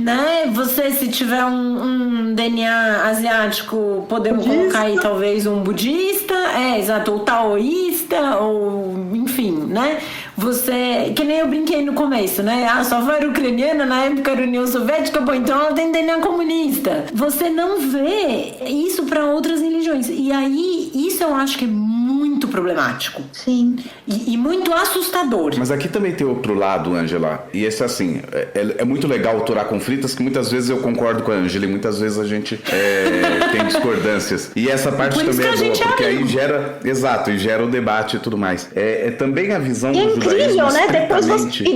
né? Você, se tiver um DNA asiático, podemos colocar aí talvez um budista, exato, ou taoísta, ou enfim, né? você... Que nem eu brinquei no começo, né? Ah, sua avó era ucraniana, na época era União Soviética, bom, então ela tem DNA comunista. Você não vê isso para outras religiões. E aí, isso eu acho que é muito problemático. Sim. E muito assustador. Mas aqui também tem outro lado, Ângela. E esse, assim, é muito legal o Torá Conflitos, que muitas vezes eu concordo com a Ângela e muitas vezes a gente tem discordâncias. E essa parte também é boa, porque aí gera... Exato, e gera o debate e tudo mais. Também a visão do judaísmo... É incrível, né?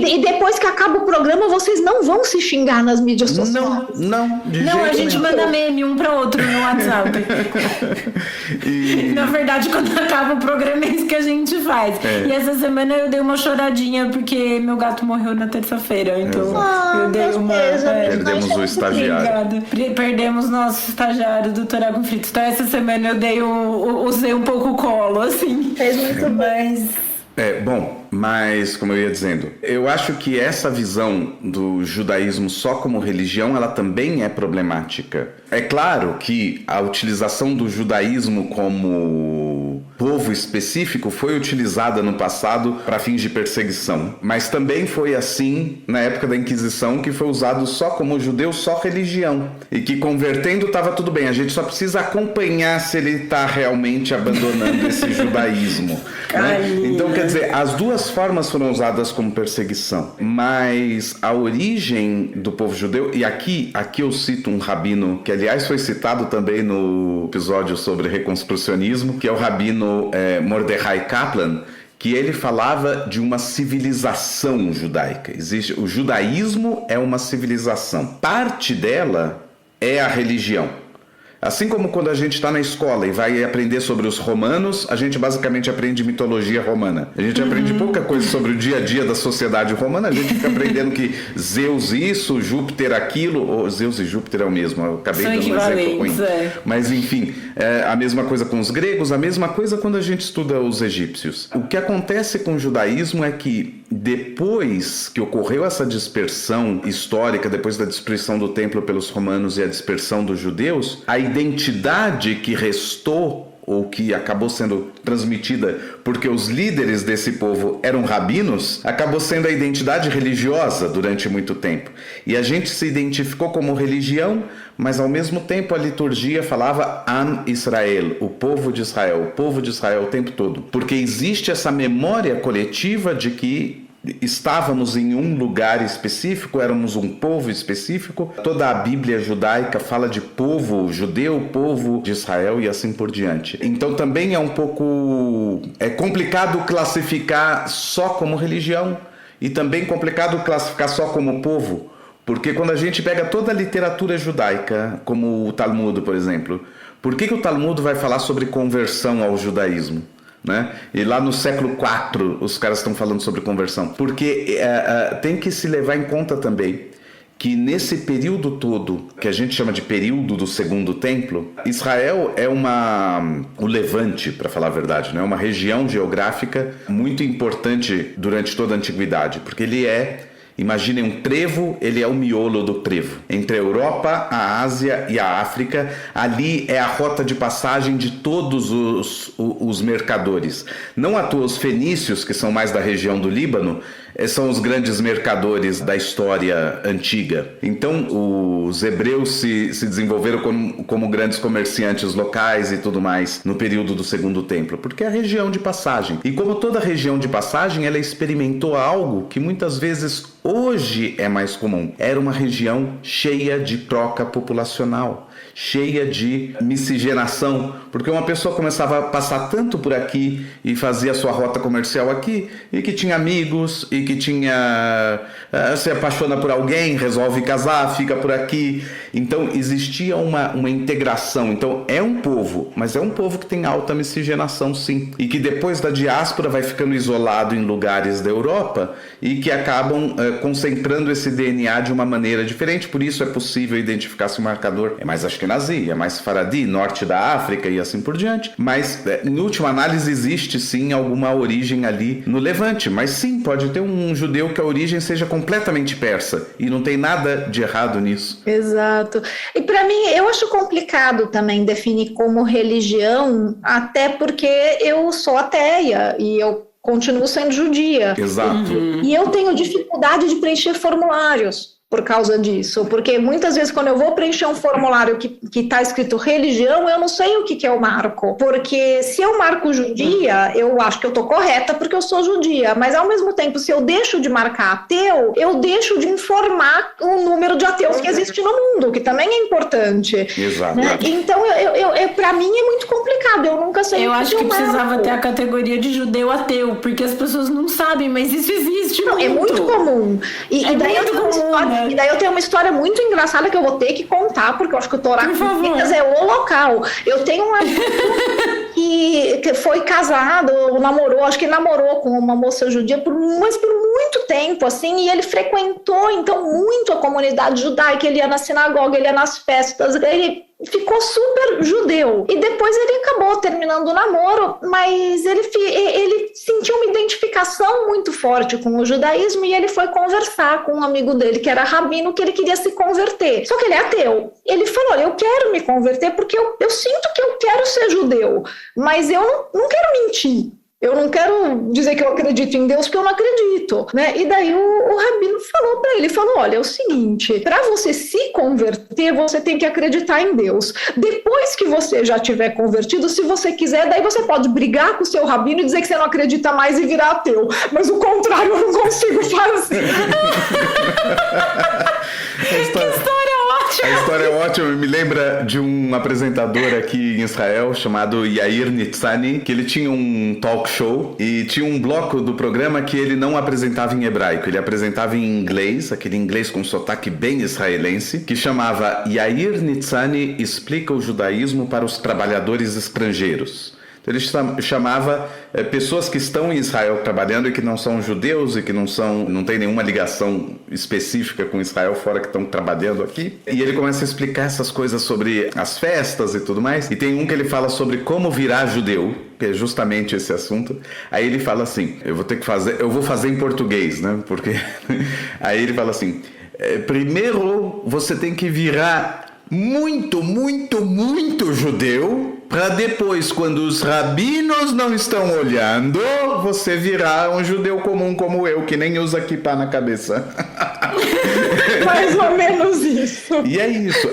E depois que acaba o programa, vocês não vão se xingar nas mídias sociais. Não, a gente manda meme um para outro no WhatsApp. Na verdade, quando acaba o programa, é isso que a gente faz. E essa semana eu dei uma choradinha porque meu gato morreu na terça-feira. Então eu dei uma... Perdemos o estagiário. Perdemos nosso estagiário do Torá Conflitos. Então essa semana eu usei um pouco o colo, assim. Fez muito bem. Mas, como eu ia dizendo, eu acho que essa visão do judaísmo só como religião, ela também é problemática. É claro que a utilização do judaísmo como povo específico foi utilizada no passado para fins de perseguição. Mas também foi assim na época da Inquisição, que foi usado só como judeu, só religião. E que convertendo estava tudo bem. A gente só precisa acompanhar se ele está realmente abandonando esse judaísmo. Né? Então, quer dizer, as duas formas foram usadas como perseguição. Mas a origem do povo judeu, e aqui eu cito um rabino, que aliás foi citado também no episódio sobre reconstrucionismo, que é o rabino Mordechai Kaplan, que ele falava de uma civilização judaica. O judaísmo é uma civilização. Parte dela é a religião. Assim como quando a gente está na escola e vai aprender sobre os romanos, a gente basicamente aprende mitologia romana. A gente aprende pouca coisa sobre o dia a dia da sociedade romana, a gente fica aprendendo que Zeus isso, Júpiter aquilo, ou Zeus e Júpiter é o mesmo, eu acabei dando um exemplo ruim. Mas enfim, a mesma coisa com os gregos, a mesma coisa quando a gente estuda os egípcios. O que acontece com o judaísmo é que depois que ocorreu essa dispersão histórica, depois da destruição do templo pelos romanos e a dispersão dos judeus, a identidade que restou, ou que acabou sendo transmitida porque os líderes desse povo eram rabinos, acabou sendo a identidade religiosa durante muito tempo. E a gente se identificou como religião, mas ao mesmo tempo a liturgia falava Am Israel, o povo de Israel o tempo todo. Porque existe essa memória coletiva de que estávamos em um lugar específico, éramos um povo específico. Toda a Bíblia judaica fala de povo judeu, povo de Israel e assim por diante. Então também é um pouco complicado classificar só como religião e também complicado classificar só como povo, porque quando a gente pega toda a literatura judaica, como o Talmud, por exemplo, por que o Talmud vai falar sobre conversão ao judaísmo? Né? E lá no século IV os caras estão falando sobre conversão, porque tem que se levar em conta também que nesse período todo, que a gente chama de período do Segundo Templo, Israel é o Levante, para falar a verdade, né? Uma região geográfica muito importante durante toda a Antiguidade, porque ele imaginem um trevo, ele é o miolo do trevo. Entre a Europa, a Ásia e a África, ali é a rota de passagem de todos os mercadores. Não à toa os fenícios, que são mais da região do Líbano, são os grandes mercadores da história antiga. Então, os hebreus se desenvolveram como grandes comerciantes locais e tudo mais no período do Segundo Templo, porque é a região de passagem. E como toda região de passagem, ela experimentou algo que muitas vezes hoje é mais comum. Era uma região cheia de troca populacional, cheia de miscigenação, porque uma pessoa começava a passar tanto por aqui e fazia a sua rota comercial aqui, e que tinha amigos, e que se apaixona por alguém, resolve casar, fica por aqui. Então existia uma integração. Então é um povo, mas é um povo que tem alta miscigenação, sim, e que depois da diáspora vai ficando isolado em lugares da Europa e que acabam concentrando esse DNA de uma maneira diferente. Por isso é possível identificar se o marcador é mais Ashkenazi, é mais Faradi, norte da África e assim por diante. Mas em última análise existe sim alguma origem ali no Levante, mas sim, pode ter um judeu que a origem seja completamente persa e não tem nada de errado nisso. Exato. E para mim, eu acho complicado também definir como religião, até porque eu sou ateia e eu continuo sendo judia. Exato. E eu tenho dificuldade de preencher formulários por causa disso, porque muitas vezes quando eu vou preencher um formulário que está escrito religião, eu não sei o que eu marco, porque se eu marco judia, eu acho que eu estou correta porque eu sou judia, mas ao mesmo tempo, se eu deixo de marcar ateu, eu deixo de informar o número de ateus que existe no mundo, que também é importante. Exato. Né? Então, para mim é muito complicado, eu nunca sei. Eu acho que precisava ter a categoria de judeu ateu, porque as pessoas não sabem, mas isso existe muito. É muito comum. E daí muito comum, né? E daí eu tenho uma história muito engraçada que eu vou ter que contar, porque eu acho que o Torá é o local. Eu tenho um amigo que foi casado, namorou, acho que namorou com uma moça judia mas por muito tempo, assim, e ele frequentou, então, muito a comunidade judaica, ele ia na sinagoga, ele ia nas festas, ele ficou super judeu. E depois ele acabou terminando o namoro, mas ele sentiu uma identificação muito forte com o judaísmo e ele foi conversar com um amigo dele, que era rabino, que ele queria se converter. Só que ele é ateu. Ele falou, olha, eu quero me converter porque eu sinto que eu quero ser judeu, mas eu não quero mentir. Eu não quero dizer que eu acredito em Deus, porque eu não acredito, né? E daí o rabino falou para ele, olha, é o seguinte, para você se converter, você tem que acreditar em Deus. Depois que você já tiver convertido, se você quiser, daí você pode brigar com o seu rabino e dizer que você não acredita mais e virar ateu. Mas o contrário eu não consigo fazer. Que história ótima! A história é ótima, me lembra de um apresentador aqui em Israel chamado Yair Nitzani, que ele tinha um talk show e tinha um bloco do programa que ele não apresentava em hebraico, ele apresentava em inglês, aquele inglês com sotaque bem israelense, que chamava Yair Nitzani explica o judaísmo para os trabalhadores estrangeiros. Então ele chamava pessoas que estão em Israel trabalhando e que não são judeus e que não tem nenhuma ligação específica com Israel fora que estão trabalhando aqui. E ele começa a explicar essas coisas sobre as festas e tudo mais. E tem um que ele fala sobre como virar judeu, que é justamente esse assunto. Aí ele fala assim, eu vou fazer em português, né? Porque aí ele fala assim, primeiro você tem que virar muito, muito, muito judeu, para depois, quando os rabinos não estão olhando, você virar um judeu comum como eu, que nem usa kippah na cabeça. Mais ou menos isso. E é isso.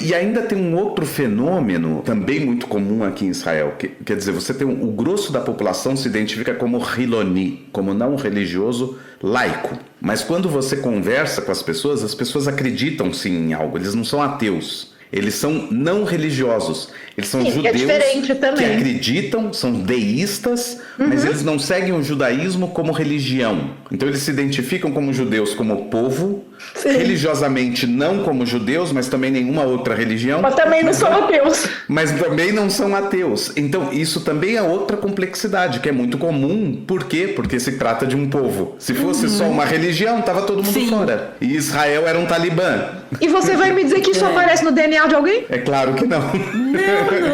E ainda tem um outro fenômeno, também muito comum aqui em Israel. Quer dizer, você tem o grosso da população se identifica como Hiloni, como não religioso, laico. Mas quando você conversa com as pessoas acreditam sim em algo, eles não são ateus. Eles são não religiosos. Eles são judeus que acreditam, são deístas, mas eles não seguem o judaísmo como religião. Então eles se identificam como judeus, como povo, religiosamente não como judeus, mas também nenhuma outra religião. Mas também não são ateus. Mas também não são ateus. Então isso também é outra complexidade, que é muito comum. Por quê? Porque se trata de um povo. Se fosse só uma religião, estava todo mundo fora. E Israel era um talibã. E você vai me dizer que isso aparece no DNA de alguém? É claro que não.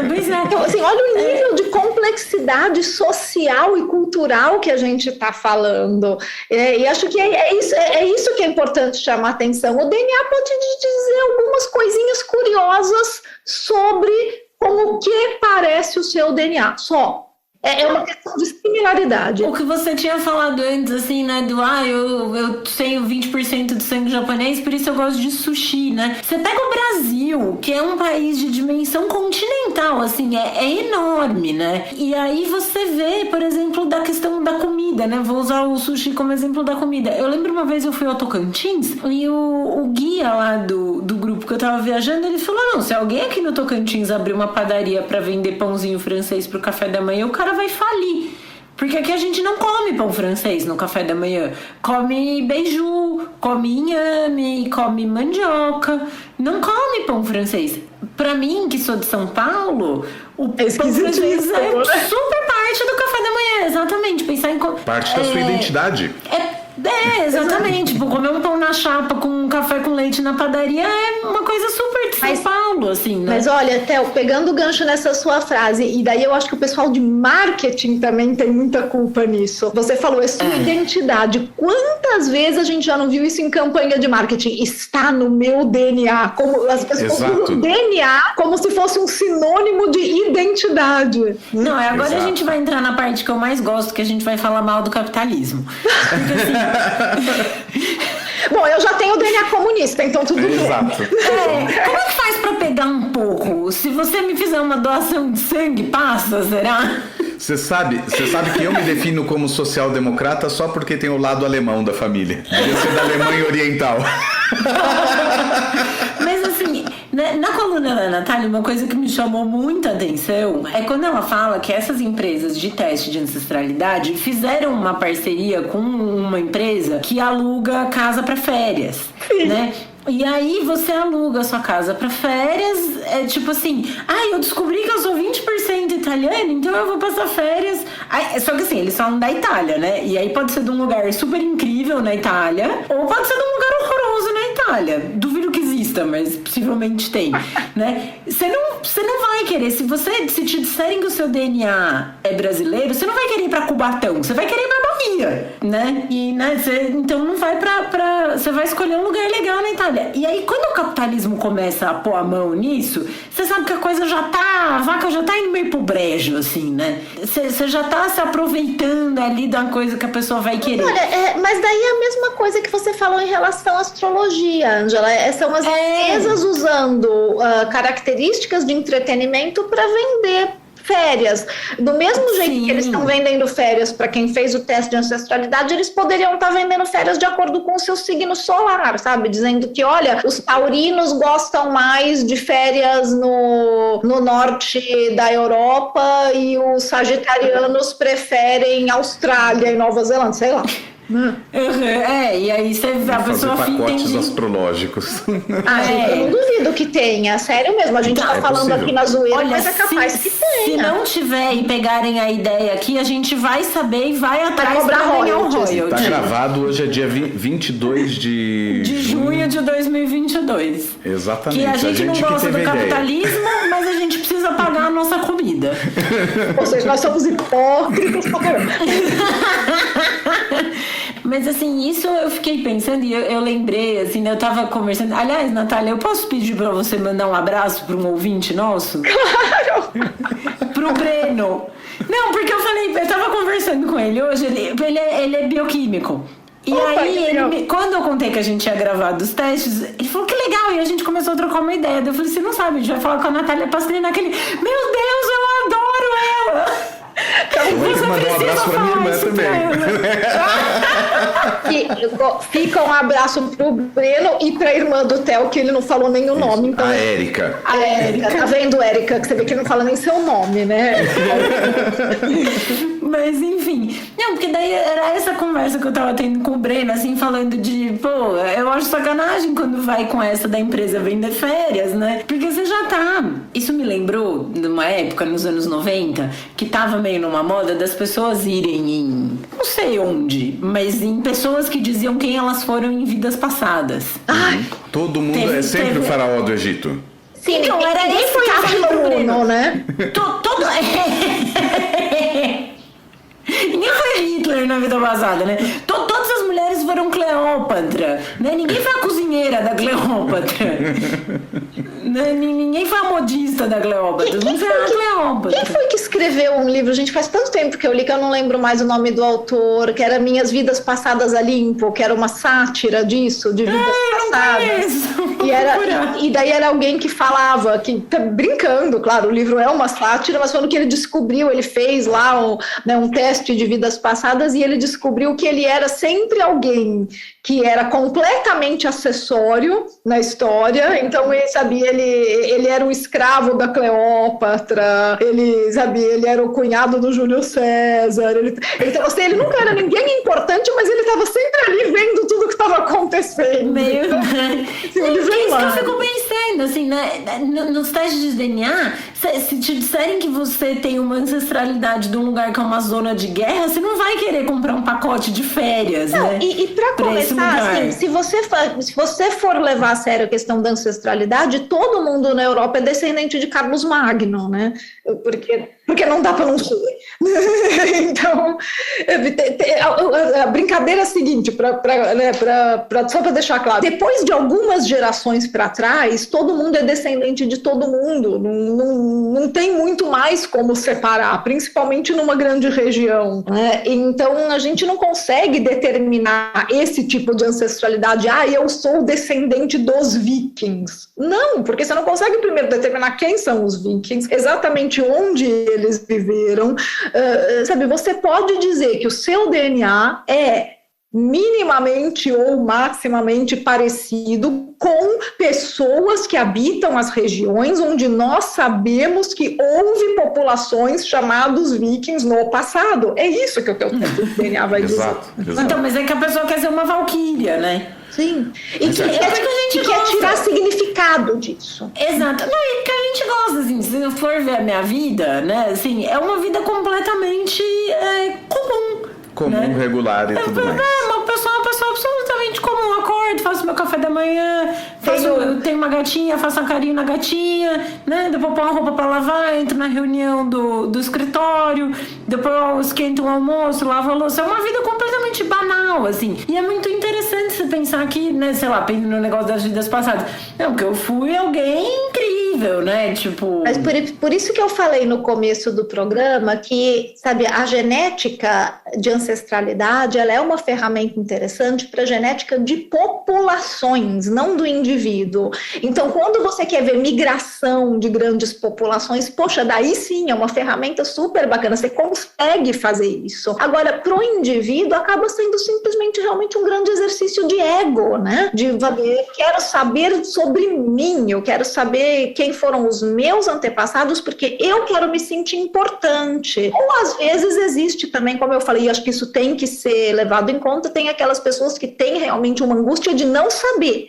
Pois é. Então, assim, olha o nível de complexidade social e cultural que a gente está falando. E acho que é isso que é importante chamar a atenção. O DNA pode te dizer algumas coisinhas curiosas sobre como que parece o seu DNA. Só. É uma questão de similaridade. O que você tinha falado antes, assim, né? Eu tenho 20% de sangue japonês, por isso eu gosto de sushi, né? Você pega o Brasil, que é um país de dimensão continental, assim, é enorme, né? E aí você vê, por exemplo, da questão da comida, né? Vou usar o sushi como exemplo da comida. Eu lembro uma vez eu fui ao Tocantins e o guia lá do grupo que eu tava viajando, ele falou, não, se alguém aqui no Tocantins abrir uma padaria pra vender pãozinho francês pro café da manhã, o cara vai falir. Porque aqui a gente não come pão francês no café da manhã. Come beiju, come inhame, come mandioca. Não come pão francês. Pra mim, que sou de São Paulo, o pão francês é super parte do café da manhã. Exatamente. Pensar em... Parte da sua identidade. Exatamente. Tipo, comer um pão na chapa com um café com leite na padaria é uma coisa super de São Paulo, assim, né? Mas olha, Theo, pegando o gancho nessa sua frase, e daí eu acho que o pessoal de marketing também tem muita culpa nisso. Você falou, é sua identidade. Quantas vezes a gente já não viu isso em campanha de marketing? Está no meu DNA. Como as pessoas usam DNA como se fosse um sinônimo de identidade. Não, agora a gente vai entrar na parte que eu mais gosto, que a gente vai falar mal do capitalismo. Porque assim... Bom, eu já tenho DNA comunista, então tudo bem. Exato. Como é que faz pra pegar um pouco? Se você me fizer uma doação de sangue, passa, será? Você sabe que eu me defino como social-democrata só porque tem o lado alemão da família. Devia ser da Alemanha Oriental. Mas assim, na coluna da Natália, uma coisa que me chamou muita atenção é quando ela fala que essas empresas de teste de ancestralidade fizeram uma parceria com uma empresa que aluga casa para férias, né? E aí você aluga a sua casa para férias, é tipo assim, eu descobri que eu sou 20% italiana, então eu vou passar férias. Só que assim, eles falam da Itália, né? E aí pode ser de um lugar super incrível na Itália, ou pode ser de um lugar horroroso na Itália. Duvido que exista, mas possivelmente tem, né? Você não vai querer, se te disserem que o seu DNA é brasileiro, você não vai querer ir pra Cubatão, você vai querer ir pra Bahia, né? E, né, então não vai você vai escolher um lugar legal na Itália. E aí, quando o capitalismo começa a pôr a mão nisso, você sabe que a coisa a vaca já tá indo meio pro brejo, assim, né? Você já tá se aproveitando ali da coisa que a pessoa vai querer. Olha, mas daí é a mesma coisa que você falou em relação à astrologia, Ângela. São as empresas usando características de entretenimento para vender férias. Do mesmo jeito que eles estão vendendo férias para quem fez o teste de ancestralidade, eles poderiam estar vendendo férias de acordo com o seu signo solar, sabe? Dizendo que, olha, os taurinos gostam mais de férias no norte da Europa e os sagitarianos preferem Austrália e Nova Zelândia, sei lá. E aí a pessoa fazer pacotes entende... astrológicos. Eu não duvido que tenha, sério mesmo. A gente tá falando possível. Aqui na zoeira, mas é capaz que tenha. Se não tiver e pegarem a ideia aqui, a gente vai saber e vai atrás pra ganhar um royalty. Tá gravado, hoje é dia 22 de junho de 2022. Exatamente. Que a gente não gosta do capitalismo, mas a gente precisa pagar a nossa comida. Ou seja, nós somos hipócritas pra caramba. Mas assim, isso eu fiquei pensando e eu lembrei, assim, né, eu tava conversando. Aliás, Natália, eu posso pedir pra você mandar um abraço pra um ouvinte nosso? Claro! Pro Breno. Não, porque eu tava conversando com ele hoje, ele é bioquímico. E aí, quando eu contei que a gente ia gravar dos testes, ele falou que legal, e a gente começou a trocar uma ideia. Eu falei, você não sabe, a gente vai falar com a Natália Pastrana, aquele, meu Deus, eu adoro ela! Eu vou mandar um abraço pra minha irmã também. Fica um abraço pro Breno e pra irmã do Theo, que ele não falou nem o nome. Então... A Érica. Tá vendo, Érica? Que você vê que ele não fala nem seu nome, né? Mas enfim. Não, porque daí era essa conversa que eu tava tendo com o Breno, assim, falando de, eu acho sacanagem quando vai com essa da empresa vender férias, né? Porque você já tá. Isso me lembrou de uma época, nos anos 90, que tava meio numa moda das pessoas irem em, não sei onde, mas em pessoas que diziam quem elas foram em vidas passadas. Todo mundo sempre o faraó do Egito. Sim, então, ninguém foi a Uno, né? Ninguém foi Hitler na vida passada, né? Todas as mulheres foram Cleópatra, né? Ninguém foi a cozinheira da Cleópatra. Né? Ninguém foi a modista da Cleópatra. Não foi a Cleópatra. Quem foi que escreveu um livro? Gente, faz tanto tempo que eu li que eu não lembro mais o nome do autor, que era Minhas Vidas Passadas a Limpo, que era uma sátira disso, de vidas passadas. E daí era alguém que falava, que brincando, claro, o livro é uma sátira, mas falando que ele descobriu, ele fez lá um teste de vidas passadas e ele descobriu que ele era sempre alguém que era completamente acessório na história, então ele sabia, ele era o escravo da Cleópatra, ele era o cunhado do Júlio César, então assim, ele nunca era ninguém importante, mas ele estava sempre ali vendo tudo que estava acontecendo. Meio... Isso que eu fico pensando, imagina, assim, né? Nos testes de DNA, se te disserem que você tem uma ancestralidade de um lugar que é uma zona de guerra, você não vai querer comprar um pacote de férias, não, né? E pra começar, assim, se você for levar a sério a questão da ancestralidade, todo mundo na Europa é descendente de Carlos Magno, né? Porque não dá para não ser. Então, a brincadeira é a seguinte, só para deixar claro, depois de algumas gerações para trás, todo mundo é descendente de todo mundo, não tem muito mais como separar, principalmente numa grande região, né? Então, a gente não consegue determinar esse tipo de ancestralidade, eu sou descendente dos vikings. Não, porque você não consegue primeiro determinar quem são os vikings, exatamente onde eles viveram. Sabe, você pode dizer que o seu DNA é minimamente ou maximamente parecido com pessoas que habitam as regiões onde nós sabemos que houve populações chamadas vikings no passado. É isso que o teu DNA vai dizer. Exato. Então, mas é que a pessoa quer ser uma valquíria, né? Sim. E que a gente quer tirar significado disso. Exato. Não, e que a gente gosta, assim, se eu for ver a minha vida, né, assim, é uma vida completamente comum, né? Regular e tudo mais. Uma pessoa absolutamente comum. Acordo, faço meu café da manhã, tenho uma gatinha, faço um carinho na gatinha, né? Depois ponho a roupa pra lavar, entro na reunião do escritório, depois eu esquento um almoço, lavo a louça. É uma vida completamente banal, assim. E é muito interessante você pensar que, né, sei lá, pensando no negócio das vidas passadas. Não, porque eu fui alguém incrível, né? Tipo... Mas por isso que eu falei no começo do programa que, sabe, a genética de ancestralidade, ela é uma ferramenta interessante para a genética de populações, não do indivíduo. Então, quando você quer ver migração de grandes populações, poxa, daí sim é uma ferramenta super bacana, você consegue fazer isso. Agora, para o indivíduo, acaba sendo simplesmente realmente um grande exercício de ego, né? De quero saber sobre mim, eu quero saber quem foram os meus antepassados, porque eu quero me sentir importante. Ou às vezes existe também, como eu falei, acho que isso tem que ser levado em conta, tem aquelas pessoas que têm realmente uma angústia de não saber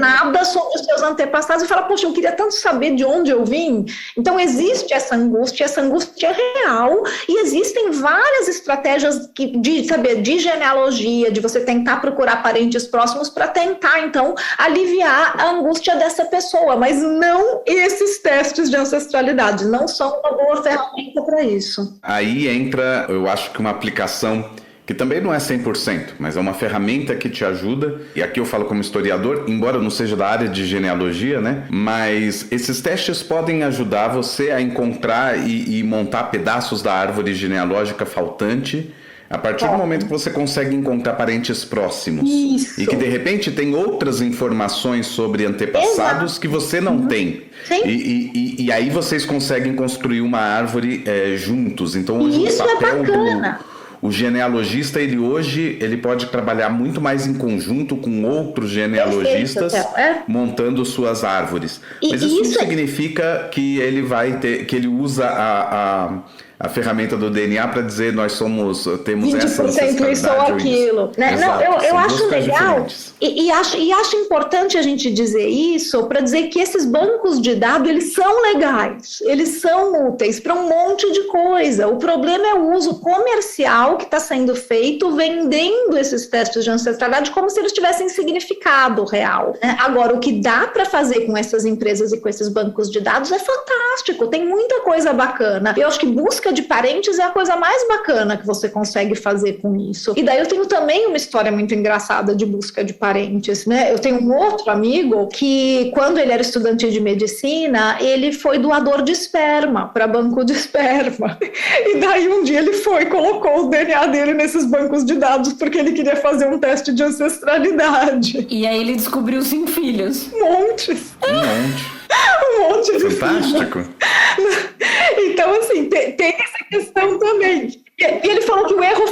nada sobre os seus antepassados e falar, poxa, eu queria tanto saber de onde eu vim. Então existe essa angústia é real e existem várias estratégias de genealogia, de você tentar procurar parentes próximos para tentar, então, aliviar a angústia dessa pessoa, mas não esses testes de ancestralidade, não são uma boa ferramenta para isso. Aí entra, eu acho que uma aplicação que também não é 100%, mas é uma ferramenta que te ajuda, e aqui eu falo como historiador, embora eu não seja da área de genealogia, né? Mas esses testes podem ajudar você a encontrar e montar pedaços da árvore genealógica faltante, a partir do momento que você consegue encontrar parentes próximos. Isso. E que de repente tem outras informações sobre antepassados que você não tem. Sim. E aí vocês conseguem construir uma árvore juntos. Então hoje isso o papel é bacana. O genealogista, ele pode trabalhar muito mais em conjunto com outros genealogistas, montando suas árvores. Mas isso não significa que ele que ele usa a ferramenta do DNA para dizer nós temos essa ancestralidade isso ou aquilo. Né? Não, eu acho legal e acho importante a gente dizer isso para dizer que esses bancos de dados, eles são legais, eles são úteis para um monte de coisa. O problema é o uso comercial que está sendo feito vendendo esses testes de ancestralidade como se eles tivessem significado real. Né? Agora, o que dá para fazer com essas empresas e com esses bancos de dados é fantástico, tem muita coisa bacana. Eu acho que busca de parentes é a coisa mais bacana que você consegue fazer com isso. E daí eu tenho também uma história muito engraçada de busca de parentes, né? Eu tenho um outro amigo que, quando ele era estudante de medicina, ele foi doador de esperma para banco de esperma. E daí um dia ele colocou o DNA dele nesses bancos de dados porque ele queria fazer um teste de ancestralidade. E aí ele descobriu 5 filhos. Montes. Um monte de fantástico. Então, assim, tem essa questão também. E ele falou que o erro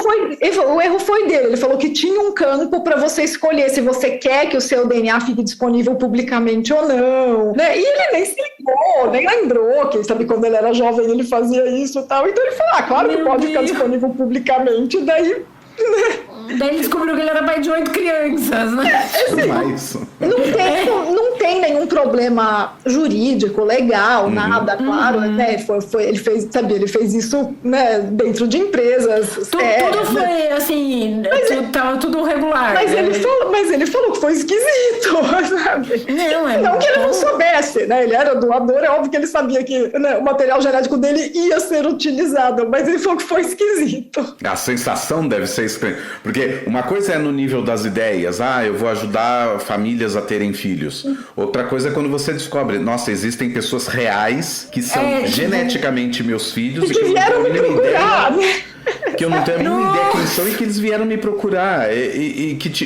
foi dele. Ele falou que tinha um campo para você escolher se você quer que o seu DNA fique disponível publicamente ou não. Né? E ele nem se ligou, nem lembrou que, sabe, quando ele era jovem ele fazia isso e tal. Então ele falou, claro que pode ficar disponível publicamente. Daí... Daí ele descobriu que ele era pai de 8 crianças, né? Não tem nenhum problema jurídico, legal, nada, claro, né? Ele fez isso, né, dentro de empresas. Tudo foi assim, tava tudo regular. Mas ele falou que foi esquisito, sabe? Não que ele não soubesse, né? Ele era doador, é óbvio que ele sabia que, né, o material genético dele ia ser utilizado, mas ele falou que foi esquisito. A sensação deve ser estranha, porque uma coisa é no nível das ideias, eu vou ajudar famílias a terem filhos. Outra coisa é quando você descobre, nossa, existem pessoas reais que são geneticamente meus filhos e que vieram me procurar, né? Que eu não tenho a mínima ideia quem são e que eles vieram me procurar.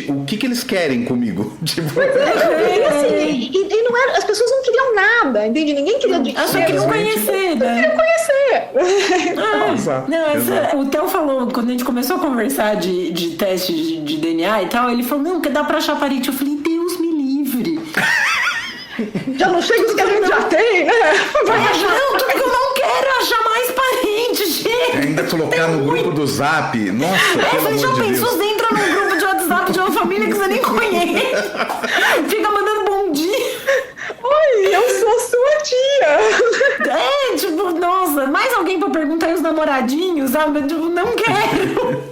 O que eles querem comigo? Tipo... E não era, as pessoas não queriam nada, entende? Ninguém queria dinheiro. Só queriam conhecer, né? O Theo falou, quando a gente começou a conversar de teste de DNA e tal, ele falou, não, que dá pra achar parente. Eu falei, Deus me livre. Já não chega os que a gente já tem, né? Não, tudo que eu não quero é achar mais parente, gente. Ainda colocar no grupo do Zap. Nossa, pelo amor de Deus. Você entra num grupo de WhatsApp de uma família que você nem conhece. Fica mandando bom dia. Oi, eu sou sua tia. Tipo, nossa, mais alguém pra perguntar aí os namoradinhos, sabe? Tipo, não quero.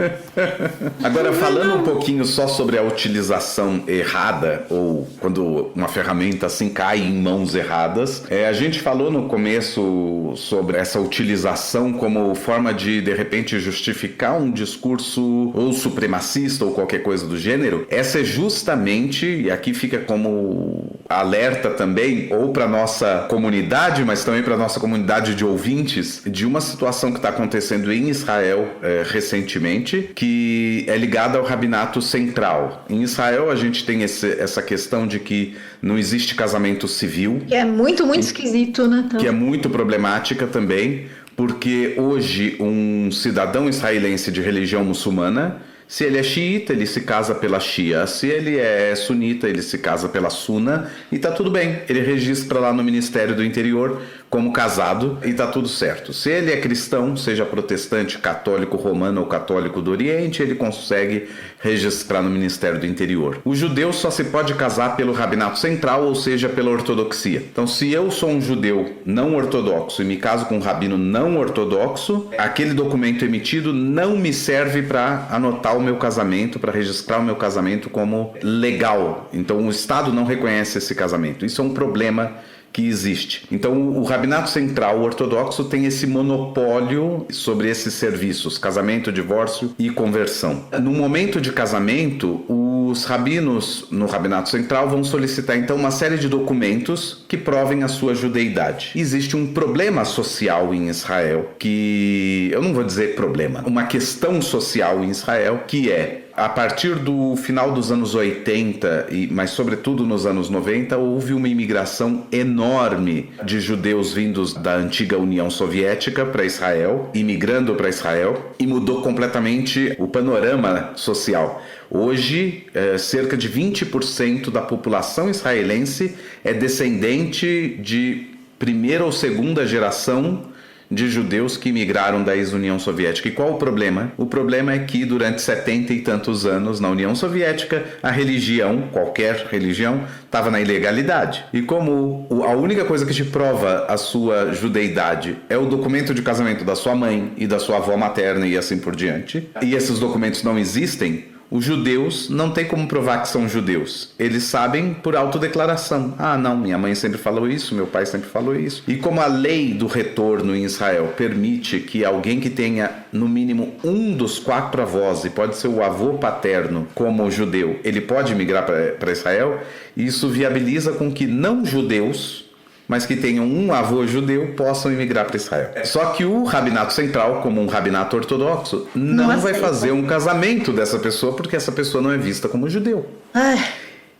Agora, falando um pouquinho só sobre a utilização errada, ou quando uma ferramenta assim cai em mãos erradas, a gente falou no começo sobre essa utilização como forma de repente, justificar um discurso ou supremacista ou qualquer coisa do gênero. Essa é justamente, e aqui fica como alerta também, ou para nossa comunidade, mas também para nossa comunidade de ouvintes, de uma situação que está acontecendo em Israel recentemente, que é ligada ao Rabinato Central. Em Israel a gente tem essa questão de que não existe casamento civil. Que é muito esquisito, né? Então... Que é muito problemática também, porque hoje um cidadão israelense de religião muçulmana, se ele é xiita, ele se casa pela Shia. Se ele é sunita, ele se casa pela Suna. E tá tudo bem. Ele registra lá no Ministério do Interior como casado e tá tudo certo. Se ele é cristão, seja protestante, católico romano ou católico do Oriente, ele consegue registrar no Ministério do Interior. O judeu só se pode casar pelo Rabinato Central, ou seja, pela ortodoxia. Então, se eu sou um judeu não ortodoxo e me caso com um rabino não ortodoxo, aquele documento emitido não me serve para anotar o meu casamento, para registrar o meu casamento como legal. Então, o Estado não reconhece esse casamento. Isso é um problema que existe. Então, o Rabinato Central ortodoxo tem esse monopólio sobre esses serviços, casamento, divórcio e conversão. No momento de casamento, os rabinos no Rabinato Central vão solicitar, então, uma série de documentos que provem a sua judeidade. Existe um problema social em Israel, que eu não vou dizer problema, uma questão social em Israel, que é: a partir do final dos anos 80, mas sobretudo nos anos 90, houve uma imigração enorme de judeus vindos da antiga União Soviética para Israel, imigrando para Israel, e mudou completamente o panorama social. Hoje, cerca de 20% da população israelense é descendente de primeira ou segunda geração de judeus que migraram da ex-União Soviética. E qual o problema? O problema é que durante 70 e tantos anos na União Soviética, a religião, qualquer religião, estava na ilegalidade. E como a única coisa que te prova a sua judeidade é o documento de casamento da sua mãe e da sua avó materna e assim por diante, e esses documentos não existem, os judeus não têm como provar que são judeus. Eles sabem por autodeclaração. Não, minha mãe sempre falou isso, meu pai sempre falou isso. E como a lei do retorno em Israel permite que alguém que tenha no mínimo um dos 4 avós, e pode ser o avô paterno como judeu, ele pode migrar para Israel, isso viabiliza com que não judeus, mas que tenham um avô judeu, possam imigrar para Israel. Só que o Rabinato Central, como um rabinato ortodoxo, não vai fazer um casamento dessa pessoa, porque essa pessoa não é vista como judeu.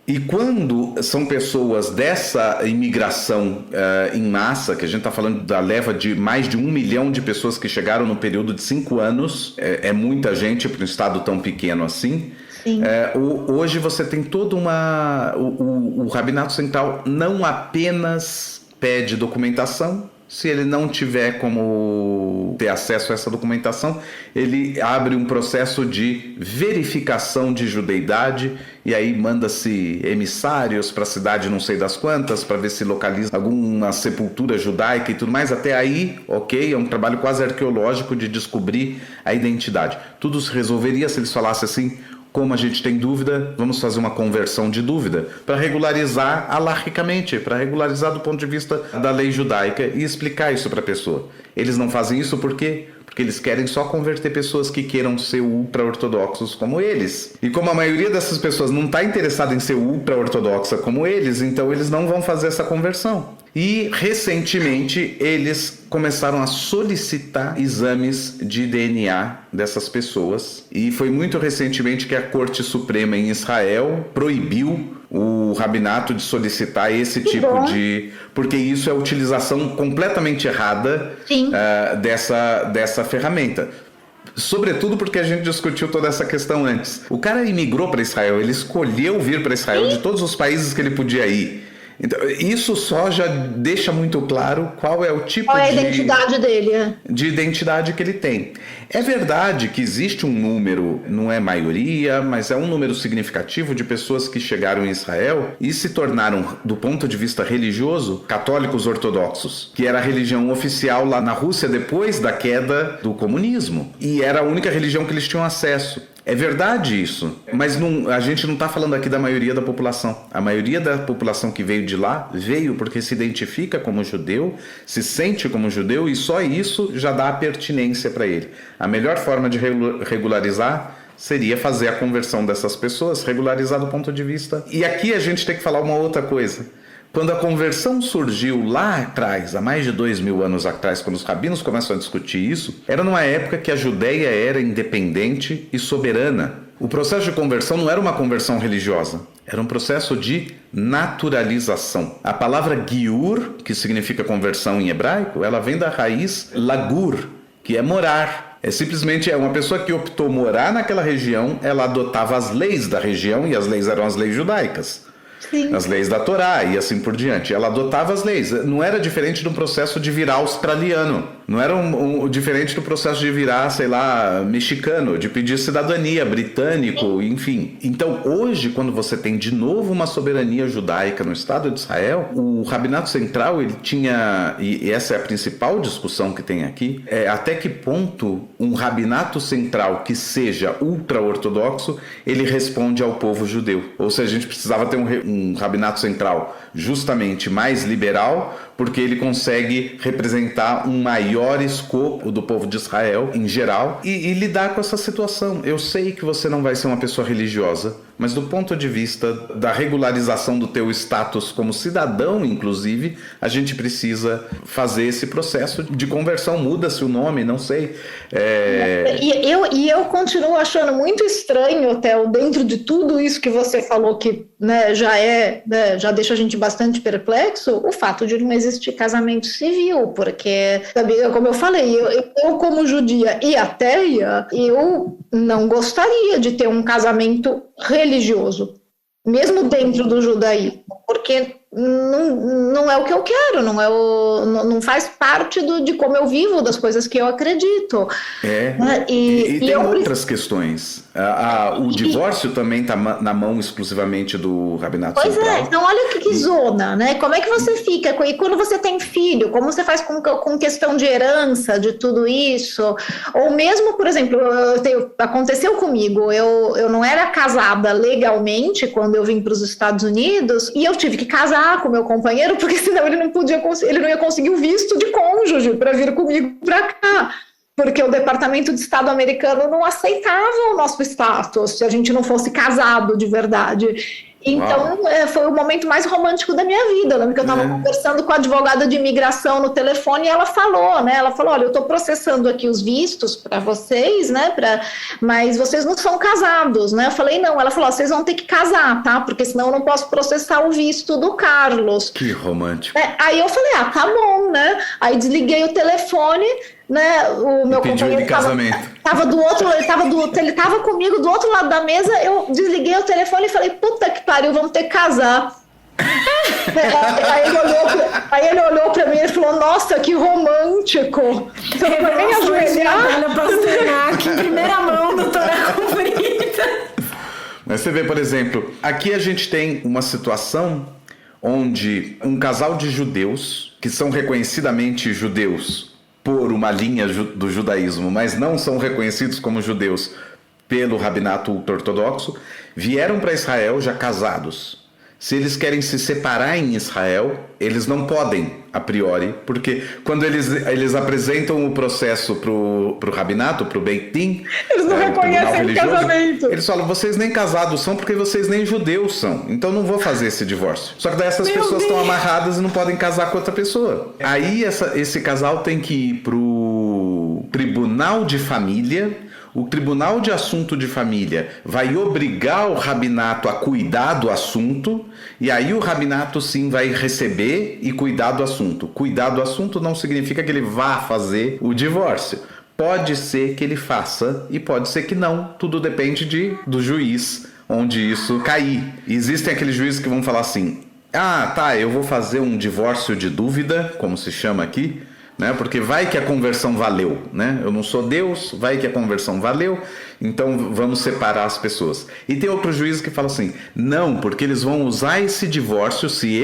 E quando são pessoas dessa imigração em massa, que a gente está falando da leva de mais de 1 milhão de pessoas que chegaram no período de 5 anos, é muita gente para um estado tão pequeno assim. Hoje você tem toda o Rabinato Central não apenas pede documentação, Se ele não tiver como ter acesso a essa documentação, ele abre um processo de verificação de judeidade e aí manda-se emissários para a cidade não sei das quantas para ver se localiza alguma sepultura judaica e tudo mais. Até aí, ok, é um trabalho quase arqueológico de descobrir a identidade. Tudo se resolveria se eles falassem assim: como a gente tem dúvida, vamos fazer uma conversão de dúvida para regularizar alarricamente, para regularizar do ponto de vista da lei judaica e explicar isso para a pessoa. Eles não fazem isso por quê? Porque eles querem só converter pessoas que queiram ser ultra-ortodoxos como eles. E como a maioria dessas pessoas não está interessada em ser ultra-ortodoxa como eles, então eles não vão fazer essa conversão. E, recentemente, eles começaram a solicitar exames de DNA dessas pessoas. E foi muito recentemente que a Corte Suprema em Israel proibiu o rabinato de solicitar esse tipo de... Porque isso é a utilização completamente errada dessa ferramenta. Sobretudo porque a gente discutiu toda essa questão antes. O cara imigrou para Israel, ele escolheu vir para Israel de todos os países que ele podia ir. Então, isso só já deixa muito claro qual é o tipo a identidade dele. De identidade que ele tem. É verdade que existe um número, não é maioria, mas é um número significativo de pessoas que chegaram em Israel e se tornaram, do ponto de vista religioso, católicos ortodoxos, que era a religião oficial lá na Rússia depois da queda do comunismo. E era a única religião que eles tinham acesso. É verdade isso, mas a gente não está falando aqui da maioria da população. A maioria da população que veio de lá, veio porque se identifica como judeu, se sente como judeu e só isso já dá a pertinência para ele. A melhor forma de regularizar seria fazer a conversão dessas pessoas, regularizar do ponto de vista... E aqui a gente tem que falar uma outra coisa. Quando a conversão surgiu lá atrás, há mais de 2.000 anos atrás, quando os rabinos começam a discutir isso, era numa época que a Judéia era independente e soberana. O processo de conversão não era uma conversão religiosa, era um processo de naturalização. A palavra giur, que significa conversão em hebraico, ela vem da raiz lagur, que é morar. É simplesmente uma pessoa que optou morar naquela região, ela adotava as leis da região e as leis eram as leis judaicas. Sim. As leis da Torá e assim por diante. Ela adotava as leis. Não era diferente de um processo de virar australiano. Não era diferente do processo de virar, sei lá, mexicano, de pedir cidadania, britânico, enfim. Então, hoje, quando você tem de novo uma soberania judaica no Estado de Israel, o Rabinato Central, ele tinha, e essa é a principal discussão que tem aqui, é até que ponto um Rabinato Central que seja ultra-ortodoxo, ele responde ao povo judeu. Ou seja, a gente precisava ter um Rabinato Central justamente mais liberal, porque ele consegue representar um maior escopo do povo de Israel em geral e lidar com essa situação. Eu sei que você não vai ser uma pessoa religiosa, mas do ponto de vista da regularização do teu status como cidadão, inclusive, a gente precisa fazer esse processo de conversão. Muda-se o nome, não sei. E eu continuo achando muito estranho, Theo, dentro de tudo isso que você falou, que né, já deixa a gente bastante perplexo, o fato de não existir casamento civil, porque, como eu falei, eu como judia e ateia, eu não gostaria de ter um casamento religioso, mesmo dentro do judaísmo, porque não é o que eu quero, não faz parte de como eu vivo, das coisas que eu acredito. E tem outras questões. O divórcio também está na mão exclusivamente do Rabinato Central. Pois é, então olha que zona, né? Como é que você fica? E quando você tem filho, como você faz com questão de herança, de tudo isso? Ou mesmo, por exemplo, aconteceu comigo, eu não era casada legalmente quando eu vim para os Estados Unidos e eu tive que casar com meu companheiro, porque senão ele não ia conseguir o visto de cônjuge para vir comigo para cá, porque o Departamento de Estado americano não aceitava o nosso status se a gente não fosse casado de verdade. Então, foi o momento mais romântico da minha vida. Eu lembro que eu estava conversando com a advogada de imigração no telefone e ela falou, olha, eu estou processando aqui os vistos para vocês, né, mas vocês não são casados, né? Eu falei, não. Ela falou, vocês vão ter que casar, tá? Porque senão eu não posso processar o visto do Carlos. Que romântico. Aí eu falei, tá bom, né? Aí desliguei o telefone, né? O meu companheiro ele estava comigo do outro lado da mesa, eu desliguei o telefone e falei, puta que pariu, vamos ter que casar. Aí ele olhou pra mim e falou, nossa, que romântico. Você não vai nem ajoelhar? Pasternak, em primeira mão, doutora Cumprida. Mas você vê, por exemplo, aqui a gente tem uma situação onde um casal de judeus, que são reconhecidamente judeus por uma linha do judaísmo, mas não são reconhecidos como judeus pelo rabinato ultra-ortodoxo, vieram para Israel já casados. Se eles querem se separar em Israel, eles não podem, a priori, porque quando eles apresentam o processo pro rabinato, pro Beit Din, eles não reconhecem o casamento. Eles falam, vocês nem casados são porque vocês nem judeus são, então não vou fazer esse divórcio. Só que daí essas pessoas estão amarradas e não podem casar com outra pessoa. Aí esse casal tem que ir pro tribunal de família. O Tribunal de Assunto de Família vai obrigar o rabinato a cuidar do assunto, e aí o rabinato sim vai receber e cuidar do assunto. Cuidar do assunto não significa que ele vá fazer o divórcio. Pode ser que ele faça e pode ser que não. Tudo depende do juiz onde isso cair. Existem aqueles juízes que vão falar assim, eu vou fazer um divórcio de dúvida, como se chama aqui, né? Porque vai que a conversão valeu, né? Eu não sou Deus, vai que a conversão valeu, então vamos separar as pessoas. E tem outro juiz que fala assim, não, porque eles vão usar esse divórcio, se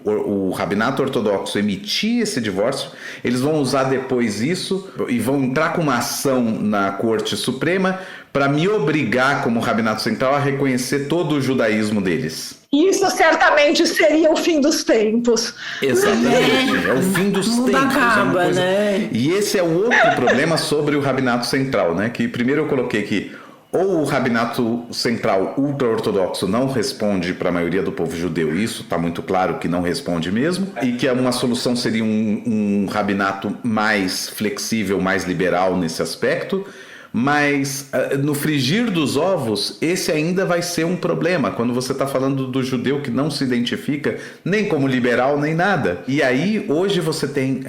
o rabinato ortodoxo emitir esse divórcio, eles vão usar depois isso e vão entrar com uma ação na Corte Suprema para me obrigar, como rabinato central, a reconhecer todo o judaísmo deles. Isso certamente seria o fim dos tempos. Exatamente, é o fim dos tempos. Acaba, né? E esse é o outro problema sobre o rabinato central, né? Que primeiro eu coloquei que ou o rabinato central ultra-ortodoxo não responde para a maioria do povo judeu, isso está muito claro que não responde mesmo, e que uma solução seria um rabinato mais flexível, mais liberal nesse aspecto. Mas no frigir dos ovos, esse ainda vai ser um problema, quando você está falando do judeu que não se identifica nem como liberal nem nada. E aí, hoje você tem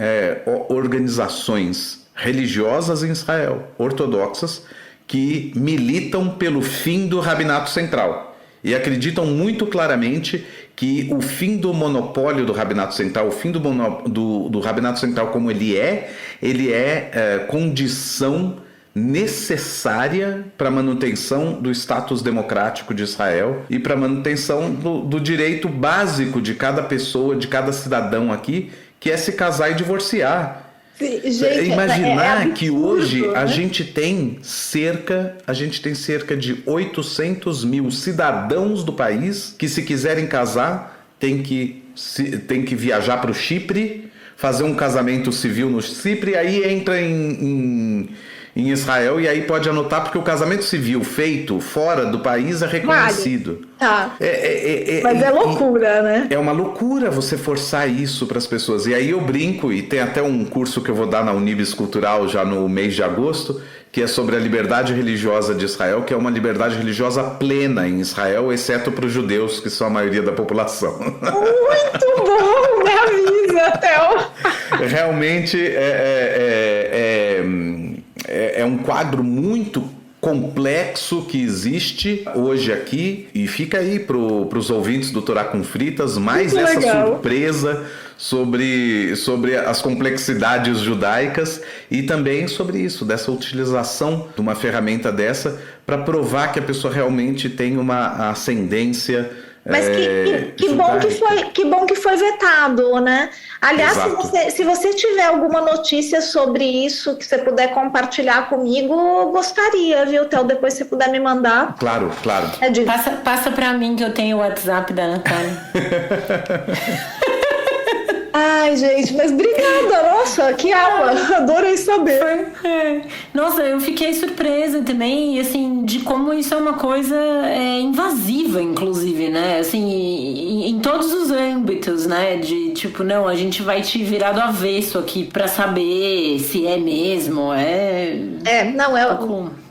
organizações religiosas em Israel, ortodoxas, que militam pelo fim do rabinato central. E acreditam muito claramente que o fim do monopólio do rabinato central, o fim do rabinato central como ele é condição necessária para a manutenção do status democrático de Israel e para a manutenção do direito básico de cada pessoa, de cada cidadão aqui, que é se casar e divorciar. Sim, gente, imaginar que hoje, né? a gente tem cerca de 800 mil cidadãos do país que, se quiserem casar, tem que viajar para o Chipre, fazer um casamento civil no Chipre, aí entra em Israel, e aí pode anotar, porque o casamento civil feito fora do país é reconhecido. Tá. Mas é loucura, né? É uma loucura você forçar isso para as pessoas. E aí eu brinco, e tem até um curso que eu vou dar na Unibis Cultural já no mês de agosto, que é sobre a liberdade religiosa de Israel, que é uma liberdade religiosa plena em Israel, exceto para os judeus, que são a maioria da população. Muito bom! Me avisa, Theo! Realmente é um quadro muito complexo que existe hoje aqui, e fica aí para os ouvintes do Torá com Fritas mais muito essa legal. Surpresa sobre as complexidades judaicas, e também sobre isso, dessa utilização de uma ferramenta dessa para provar que a pessoa realmente tem uma ascendência. Mas que bom que foi vetado, né? Aliás, se você tiver alguma notícia sobre isso que você puder compartilhar comigo, eu gostaria, viu, Theo? Depois se puder me mandar. Claro. Passa pra mim, que eu tenho o WhatsApp da Natália. Ai, gente, mas obrigada, nossa, que aula, adorei saber. Nossa, eu fiquei surpresa também, assim, de como isso é uma coisa invasiva, inclusive, né, assim, em todos os âmbitos, né, de tipo, não, a gente vai te virar do avesso aqui pra saber se é mesmo,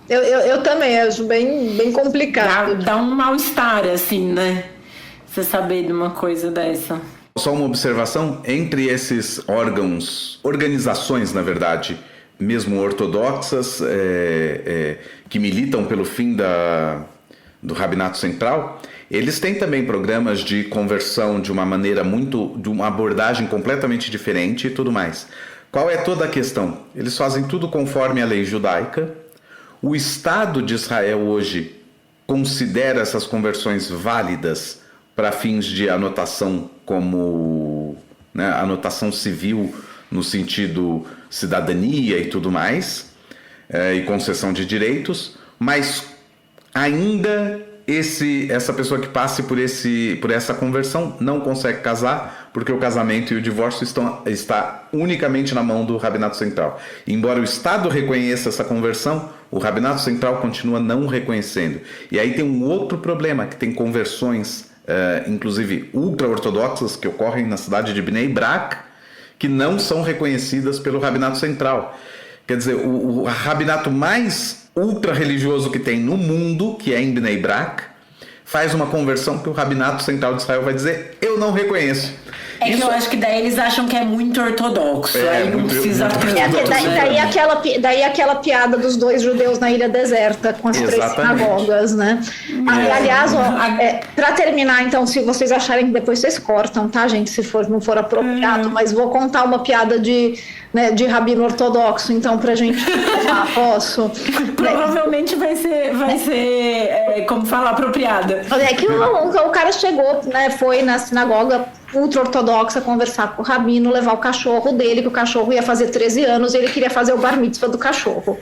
eu também acho bem complicado. Dá um mal-estar, assim, né, você saber de uma coisa dessa. Só uma observação, entre esses organizações, na verdade, mesmo ortodoxas, que militam pelo fim do Rabinato Central, eles têm também programas de conversão de uma maneira de uma abordagem completamente diferente e tudo mais. Qual é toda a questão? Eles fazem tudo conforme a lei judaica. O Estado de Israel hoje considera essas conversões válidas para fins de anotação como, né, anotação civil no sentido cidadania e tudo mais, e concessão de direitos, mas ainda essa pessoa que passe por essa conversão não consegue casar, porque o casamento e o divórcio está unicamente na mão do Rabinato Central. Embora o Estado reconheça essa conversão, o Rabinato Central continua não reconhecendo. E aí tem um outro problema, que tem conversões, inclusive ultra-ortodoxas, que ocorrem na cidade de Bnei Brak, que não são reconhecidas pelo Rabinato Central. Quer dizer, o rabinato mais ultra-religioso que tem no mundo, que é em Bnei Brak, faz uma conversão que o Rabinato Central de Israel vai dizer, eu não reconheço. Que eu acho que daí eles acham que é muito ortodoxo, aí não precisa tanto. Daí aquela piada dos 2 judeus na ilha deserta com as 3 sinagogas, né? Aliás, para terminar, então, se vocês acharem que depois vocês cortam, tá, gente? Se não for apropriado, mas vou contar uma piada de rabino ortodoxo, então, pra gente posso? Provavelmente vai ser como falar, apropriada. É que o cara chegou, né, foi na sinagoga ultra-ortodoxa conversar com o rabino, levar o cachorro dele, que o cachorro ia fazer 13 anos e ele queria fazer o bar mitzvah do cachorro.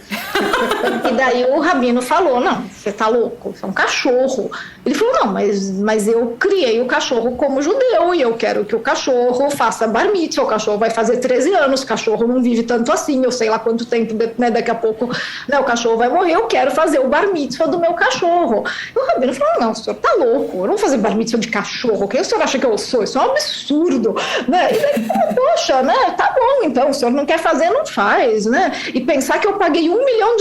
E daí o rabino falou, não, você tá louco, você é um cachorro. Ele falou, não, mas eu criei o cachorro como judeu e eu quero que o cachorro faça bar mitzvah, o cachorro vai fazer 13 anos, o cachorro não vive tanto assim, eu sei lá quanto tempo, né, daqui a pouco, né, o cachorro vai morrer, eu quero fazer o bar mitzvah do meu cachorro. E o rabino falou, não, o senhor tá louco, eu não vou fazer bar mitzvah de cachorro, quem o senhor acha que eu sou? Isso é um absurdo, né? E daí, poxa, né? Tá bom, então, o senhor não quer fazer, não faz, né? E pensar que eu paguei $1 milhão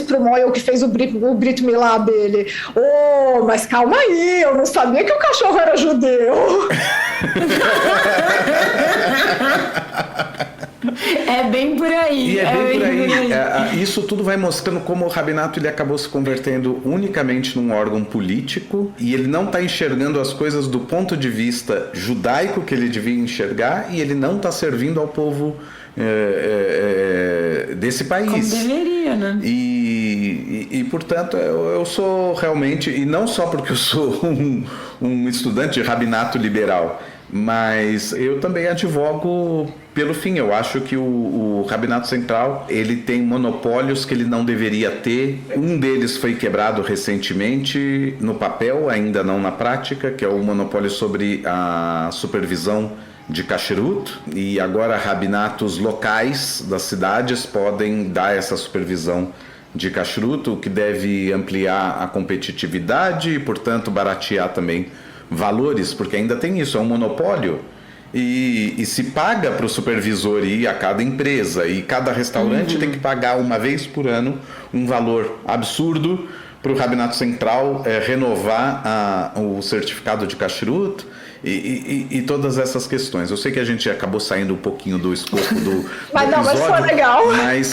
pro Moyle que fez o Brit Milá dele. Mas calma aí, eu não sabia que o cachorro era judeu. É bem por aí. E é bem por aí. Isso tudo vai mostrando como o rabinato ele acabou se convertendo unicamente num órgão político e ele não está enxergando as coisas do ponto de vista judaico que ele devia enxergar e ele não está servindo ao povo desse país. Como deveria, né? E portanto, eu sou realmente, e não só porque eu sou um estudante de rabinato liberal, mas eu também advogo pelo fim. Eu acho que o Rabinato Central ele tem monopólios que ele não deveria ter. Um deles foi quebrado recentemente no papel, ainda não na prática, que é o monopólio sobre a supervisão de kashrut, e agora rabinatos locais das cidades podem dar essa supervisão de kashrut, o que deve ampliar a competitividade e, portanto, baratear também valores, porque ainda tem isso, é um monopólio e se paga para o supervisor ir a cada empresa e cada restaurante tem que pagar uma vez por ano um valor absurdo para o Rabinato Central renovar o certificado de kashrut e todas essas questões. Eu sei que a gente acabou saindo um pouquinho do escopo do mas não, episódio, mas foi legal.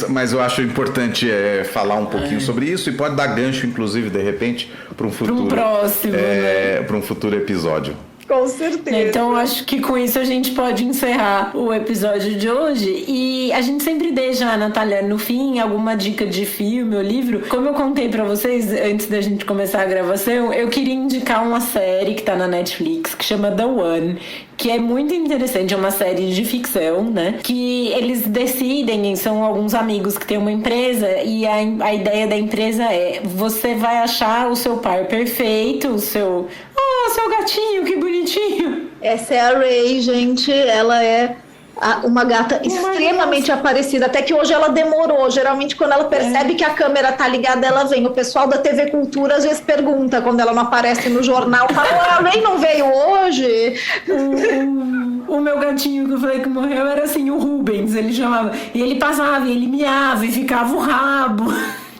Mas eu acho importante falar um pouquinho sobre isso e pode dar gancho, inclusive, de repente, para um futuro próximo, né? Para um futuro episódio. Com certeza. Então, acho que com isso a gente pode encerrar o episódio de hoje. E a gente sempre deixa, Natália, no fim, alguma dica de filme ou livro. Como eu contei pra vocês antes da gente começar a gravação, eu queria indicar uma série que tá na Netflix, que chama The One, que é muito interessante. É uma série de ficção, né? Que eles decidem, são alguns amigos que têm uma empresa, e a ideia da empresa é: você vai achar o seu par perfeito, o seu gatinho, que bonitinho. Essa é a Ray, gente. Ela é uma gata extremamente aparecida. Até que hoje ela demorou. Geralmente, quando ela percebe que a câmera tá ligada, ela vem. O pessoal da TV Cultura às vezes pergunta, quando ela não aparece no jornal, fala: a Ray não veio hoje? O meu gatinho que eu falei que morreu era assim, o Rubens, ele chamava. E ele passava, e ele miava, e ficava o rabo.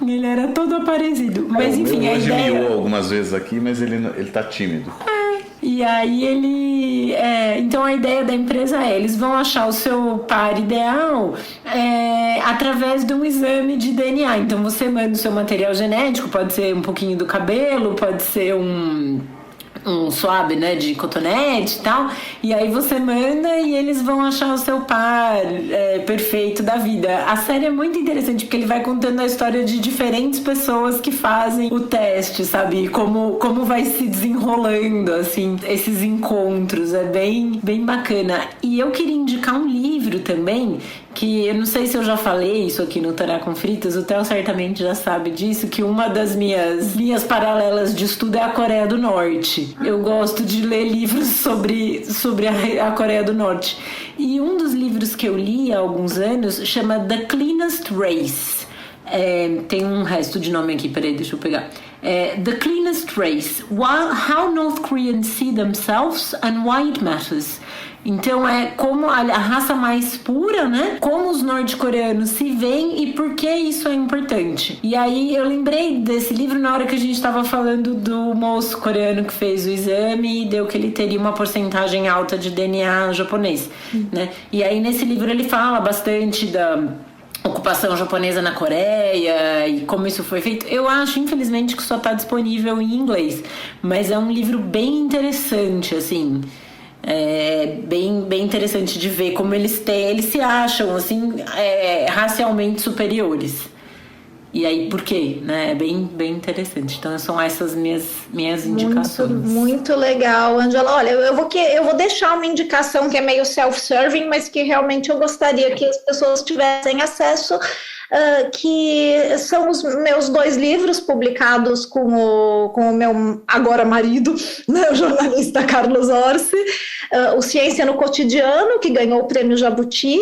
Ele era todo aparecido. Mas enfim, a ideia... Hoje miou algumas vezes aqui, mas ele tá tímido. E E aí então a ideia da empresa eles vão achar o seu par ideal através de um exame de DNA. Então você manda o seu material genético, pode ser um pouquinho do cabelo, pode ser um swab, né, de cotonete e tal, e aí você manda e eles vão achar o seu par perfeito da vida. A série é muito interessante porque ele vai contando a história de diferentes pessoas que fazem o teste, sabe, como vai se desenrolando, assim, esses encontros, é bem, bem bacana. E eu queria indicar um livro também, que eu não sei se eu já falei isso aqui no Torá com Fritas, o Theo certamente já sabe disso, que uma das minhas linhas paralelas de estudo é a Coreia do Norte. Eu gosto de ler livros sobre a Coreia do Norte. E um dos livros que eu li há alguns anos chama The Cleanest Race. Tem um resto de nome aqui, peraí, deixa eu pegar. The Cleanest Race. How North Koreans See Themselves and Why It Matters. Então como a raça mais pura, né? Como os norte-coreanos se veem e por que isso é importante. E aí eu lembrei desse livro na hora que a gente estava falando do moço coreano que fez o exame e deu que ele teria uma porcentagem alta de DNA japonês, né? E aí nesse livro ele fala bastante da ocupação japonesa na Coreia e como isso foi feito. Eu acho, infelizmente, que só está disponível em inglês, mas é um livro bem interessante, assim. Bem interessante de ver como eles se acham assim, racialmente superiores. E aí, por quê? Né? É bem interessante. Então, são essas minhas indicações. Muito legal, Ângela. Olha, eu vou deixar uma indicação que é meio self-serving, mas que realmente eu gostaria que as pessoas tivessem acesso, que são os meus 2 livros publicados com o meu agora marido, né, o jornalista Carlos Orsi, o Ciência no Cotidiano, que ganhou o Prêmio Jabuti,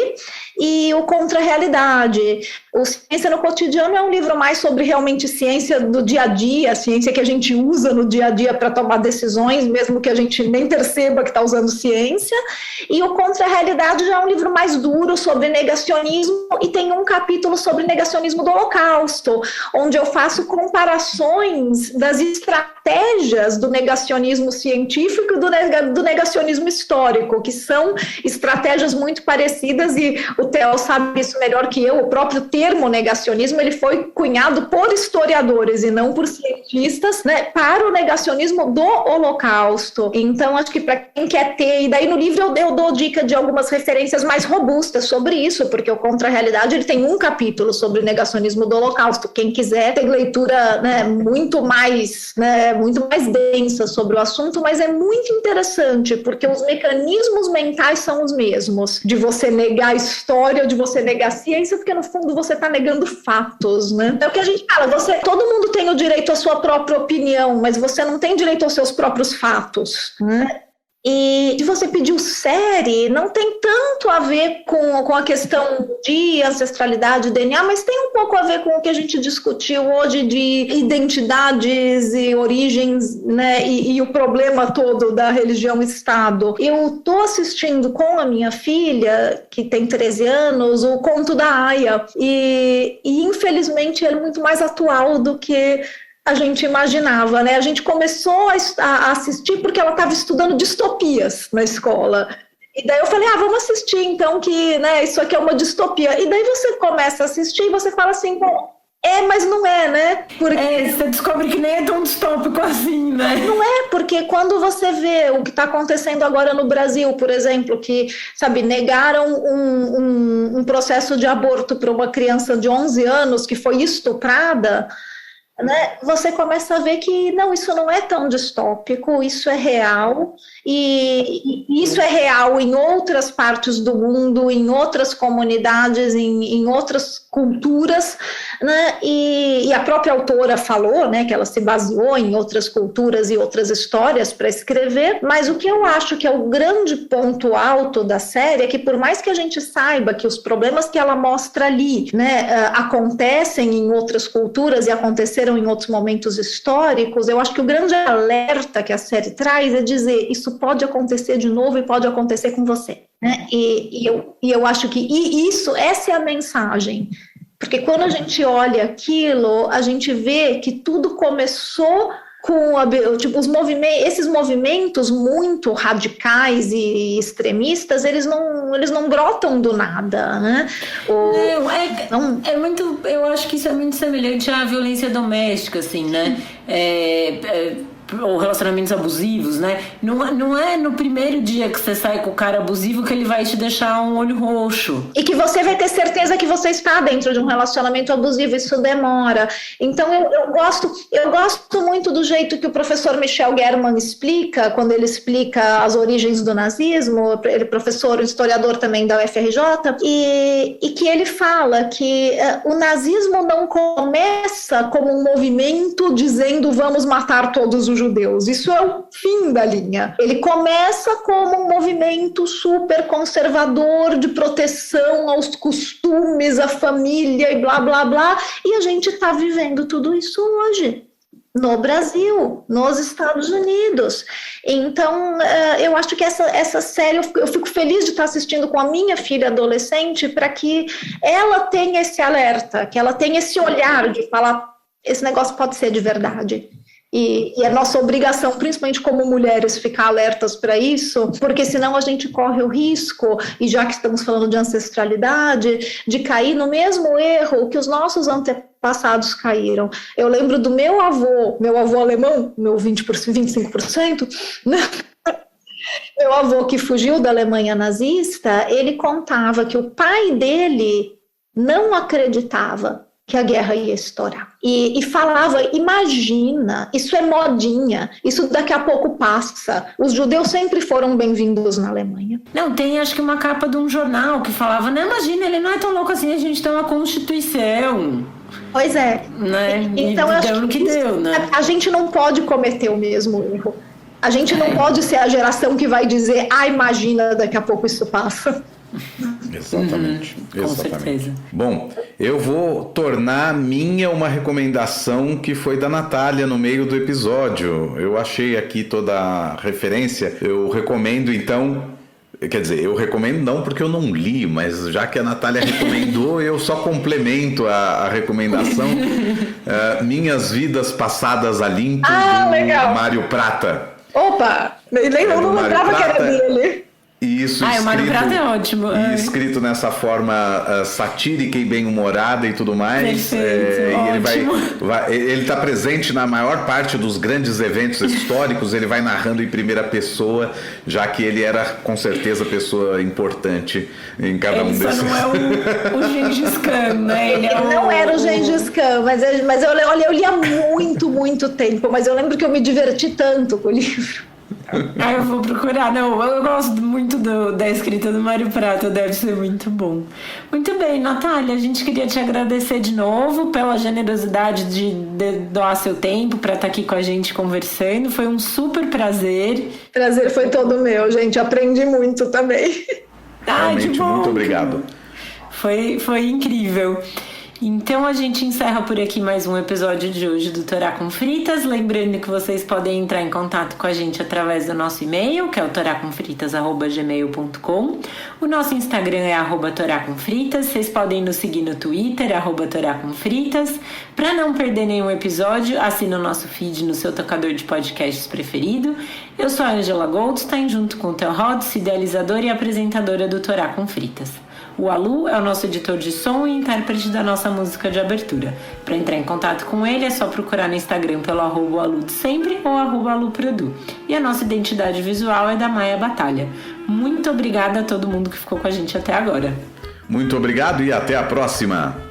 e o Contra a Realidade. O Ciência no Cotidiano é um livro mais sobre realmente ciência do dia a dia, a ciência que a gente usa no dia a dia para tomar decisões, mesmo que a gente nem perceba que está usando ciência. E o Contra a Realidade já é um livro mais duro sobre negacionismo, e tem um capítulo sobre negacionismo do Holocausto, onde eu faço comparações das estratégias do negacionismo científico e do negacionismo histórico, que são estratégias muito parecidas, e o Theo sabe isso melhor que eu. O próprio termo negacionismo ele foi cunhado por historiadores e não por cientistas, né, para o negacionismo do Holocausto. Então, acho que para quem quer ter, e daí no livro eu dou dica de algumas referências mais robustas sobre isso, porque o Contra a Realidade ele tem um capítulo sobre o negacionismo do Holocausto. Quem quiser ter leitura, né, muito mais densa sobre o assunto, mas é muito interessante, porque os mecanismos mentais são os mesmos, de você negar a história ou de você negar a ciência, porque no fundo você está negando fatos, né? É o que a gente fala, todo mundo tem o direito à sua própria opinião, mas você não tem direito aos seus próprios fatos, né? E de você pediu série, não tem tanto a ver com a questão de ancestralidade, DNA, mas tem um pouco a ver com o que a gente discutiu hoje de identidades e origens, né, e o problema todo da religião-estado. Eu estou assistindo com a minha filha, que tem 13 anos, o Conto da Aya, e infelizmente ele é muito mais atual do que a gente imaginava, né? A gente começou a assistir porque ela estava estudando distopias na escola. E daí eu falei, vamos assistir então, que, né, isso aqui é uma distopia. E daí você começa a assistir e você fala assim, bom, mas não é, né? Porque você descobre que nem é tão distópico assim, né? Não é, porque quando você vê o que está acontecendo agora no Brasil, por exemplo, que, sabe, negaram um processo de aborto para uma criança de 11 anos que foi estuprada, né, você começa a ver que não, isso não é tão distópico, isso é real, e isso é real em outras partes do mundo, em outras comunidades, em outras culturas, né, e a própria autora falou, né, que ela se baseou em outras culturas e outras histórias para escrever, mas o que eu acho que é o grande ponto alto da série é que, por mais que a gente saiba que os problemas que ela mostra ali, né, acontecem em outras culturas e aconteceram em outros momentos históricos, eu acho que o grande alerta que a série traz é dizer, isso pode acontecer de novo e pode acontecer com você, né? E eu acho que essa é a mensagem, porque quando a gente olha aquilo, a gente vê que tudo começou com tipo, esses movimentos muito radicais e extremistas, eles não brotam do nada, né? Eu acho que isso é muito semelhante à violência doméstica, assim, né? Ou relacionamentos abusivos, né? Não é no primeiro dia que você sai com o cara abusivo que ele vai te deixar um olho roxo. E que você vai ter certeza que você está dentro de um relacionamento abusivo, isso demora. Então eu gosto muito do jeito que o professor Michel German explica, quando ele explica as origens do nazismo, ele é professor, historiador também da UFRJ, e que ele fala que o nazismo não começa como um movimento dizendo vamos matar todos os judeus. Isso é o fim da linha. Ele começa como um movimento super conservador de proteção aos costumes, à família e blá, blá, blá. E a gente está vivendo tudo isso hoje. No Brasil, nos Estados Unidos. Então, eu acho que essa série, eu fico feliz de estar assistindo com a minha filha adolescente para que ela tenha esse alerta, que ela tenha esse olhar de falar, esse negócio pode ser de verdade. E é nossa obrigação, principalmente como mulheres, ficar alertas para isso, porque senão a gente corre o risco, e já que estamos falando de ancestralidade, de cair no mesmo erro que os nossos antepassados caíram. Eu lembro do meu avô alemão, meu 25%, né? Meu avô que fugiu da Alemanha nazista, ele contava que o pai dele não acreditava que a guerra ia estourar. E falava, imagina, isso é modinha, isso daqui a pouco passa. Os judeus sempre foram bem-vindos na Alemanha. Não, tem acho que uma capa de um jornal que falava, não, imagina, ele não é tão louco assim, a gente tem uma Constituição. Pois é. Né? Então, eu acho que deu, né? A gente não pode cometer o mesmo erro. A gente não pode ser a geração que vai dizer, imagina, daqui a pouco isso passa. Exatamente. Com certeza. Bom, eu vou tornar minha uma recomendação que foi da Natália no meio do episódio. Eu achei aqui toda a referência. Eu recomendo, então... Quer dizer, eu recomendo não porque eu não li, mas já que a Natália recomendou, eu só complemento a recomendação. Minhas Vidas Passadas a Limpo, do legal. Mário Prata. Opa! Eu não lembrava que era dele. Isso, o Mário Prata é ótimo. E escrito nessa forma satírica e bem-humorada e tudo mais. Perfeito, ele está presente na maior parte dos grandes eventos históricos, ele vai narrando em primeira pessoa, já que ele era com certeza pessoa importante em cada um desses. Ele só não é o Gengis Khan, né? Ele não era o Gengis Khan, mas eu li há muito tempo, mas eu lembro que eu me diverti tanto com o livro. Eu vou procurar. Não, eu gosto muito da escrita do Mário Prata, deve ser muito bom. Muito bem, Natália, a gente queria te agradecer de novo pela generosidade de doar seu tempo para estar aqui com a gente conversando. Foi um super prazer. Prazer foi todo meu, gente. Aprendi muito também. Realmente, que bom. Muito obrigado. Foi incrível. Então a gente encerra por aqui mais um episódio de hoje do Torá com Fritas. Lembrando que vocês podem entrar em contato com a gente através do nosso e-mail, que é o toracomfritas@gmail.com. O nosso Instagram é @toracomfritas. Vocês podem nos seguir no Twitter, @toracomfritas. Para não perder nenhum episódio, assina o nosso feed no seu tocador de podcasts preferido. Eu sou a Angela Goldstein, junto com o Theo Rods, idealizadora e apresentadora do Torá com Fritas. O Alu é o nosso editor de som e intérprete da nossa música de abertura. Para entrar em contato com ele é só procurar no Instagram pelo @Alu de sempre ou @AluProdu. E a nossa identidade visual é da Maia Batalha. Muito obrigada a todo mundo que ficou com a gente até agora. Muito obrigado e até a próxima!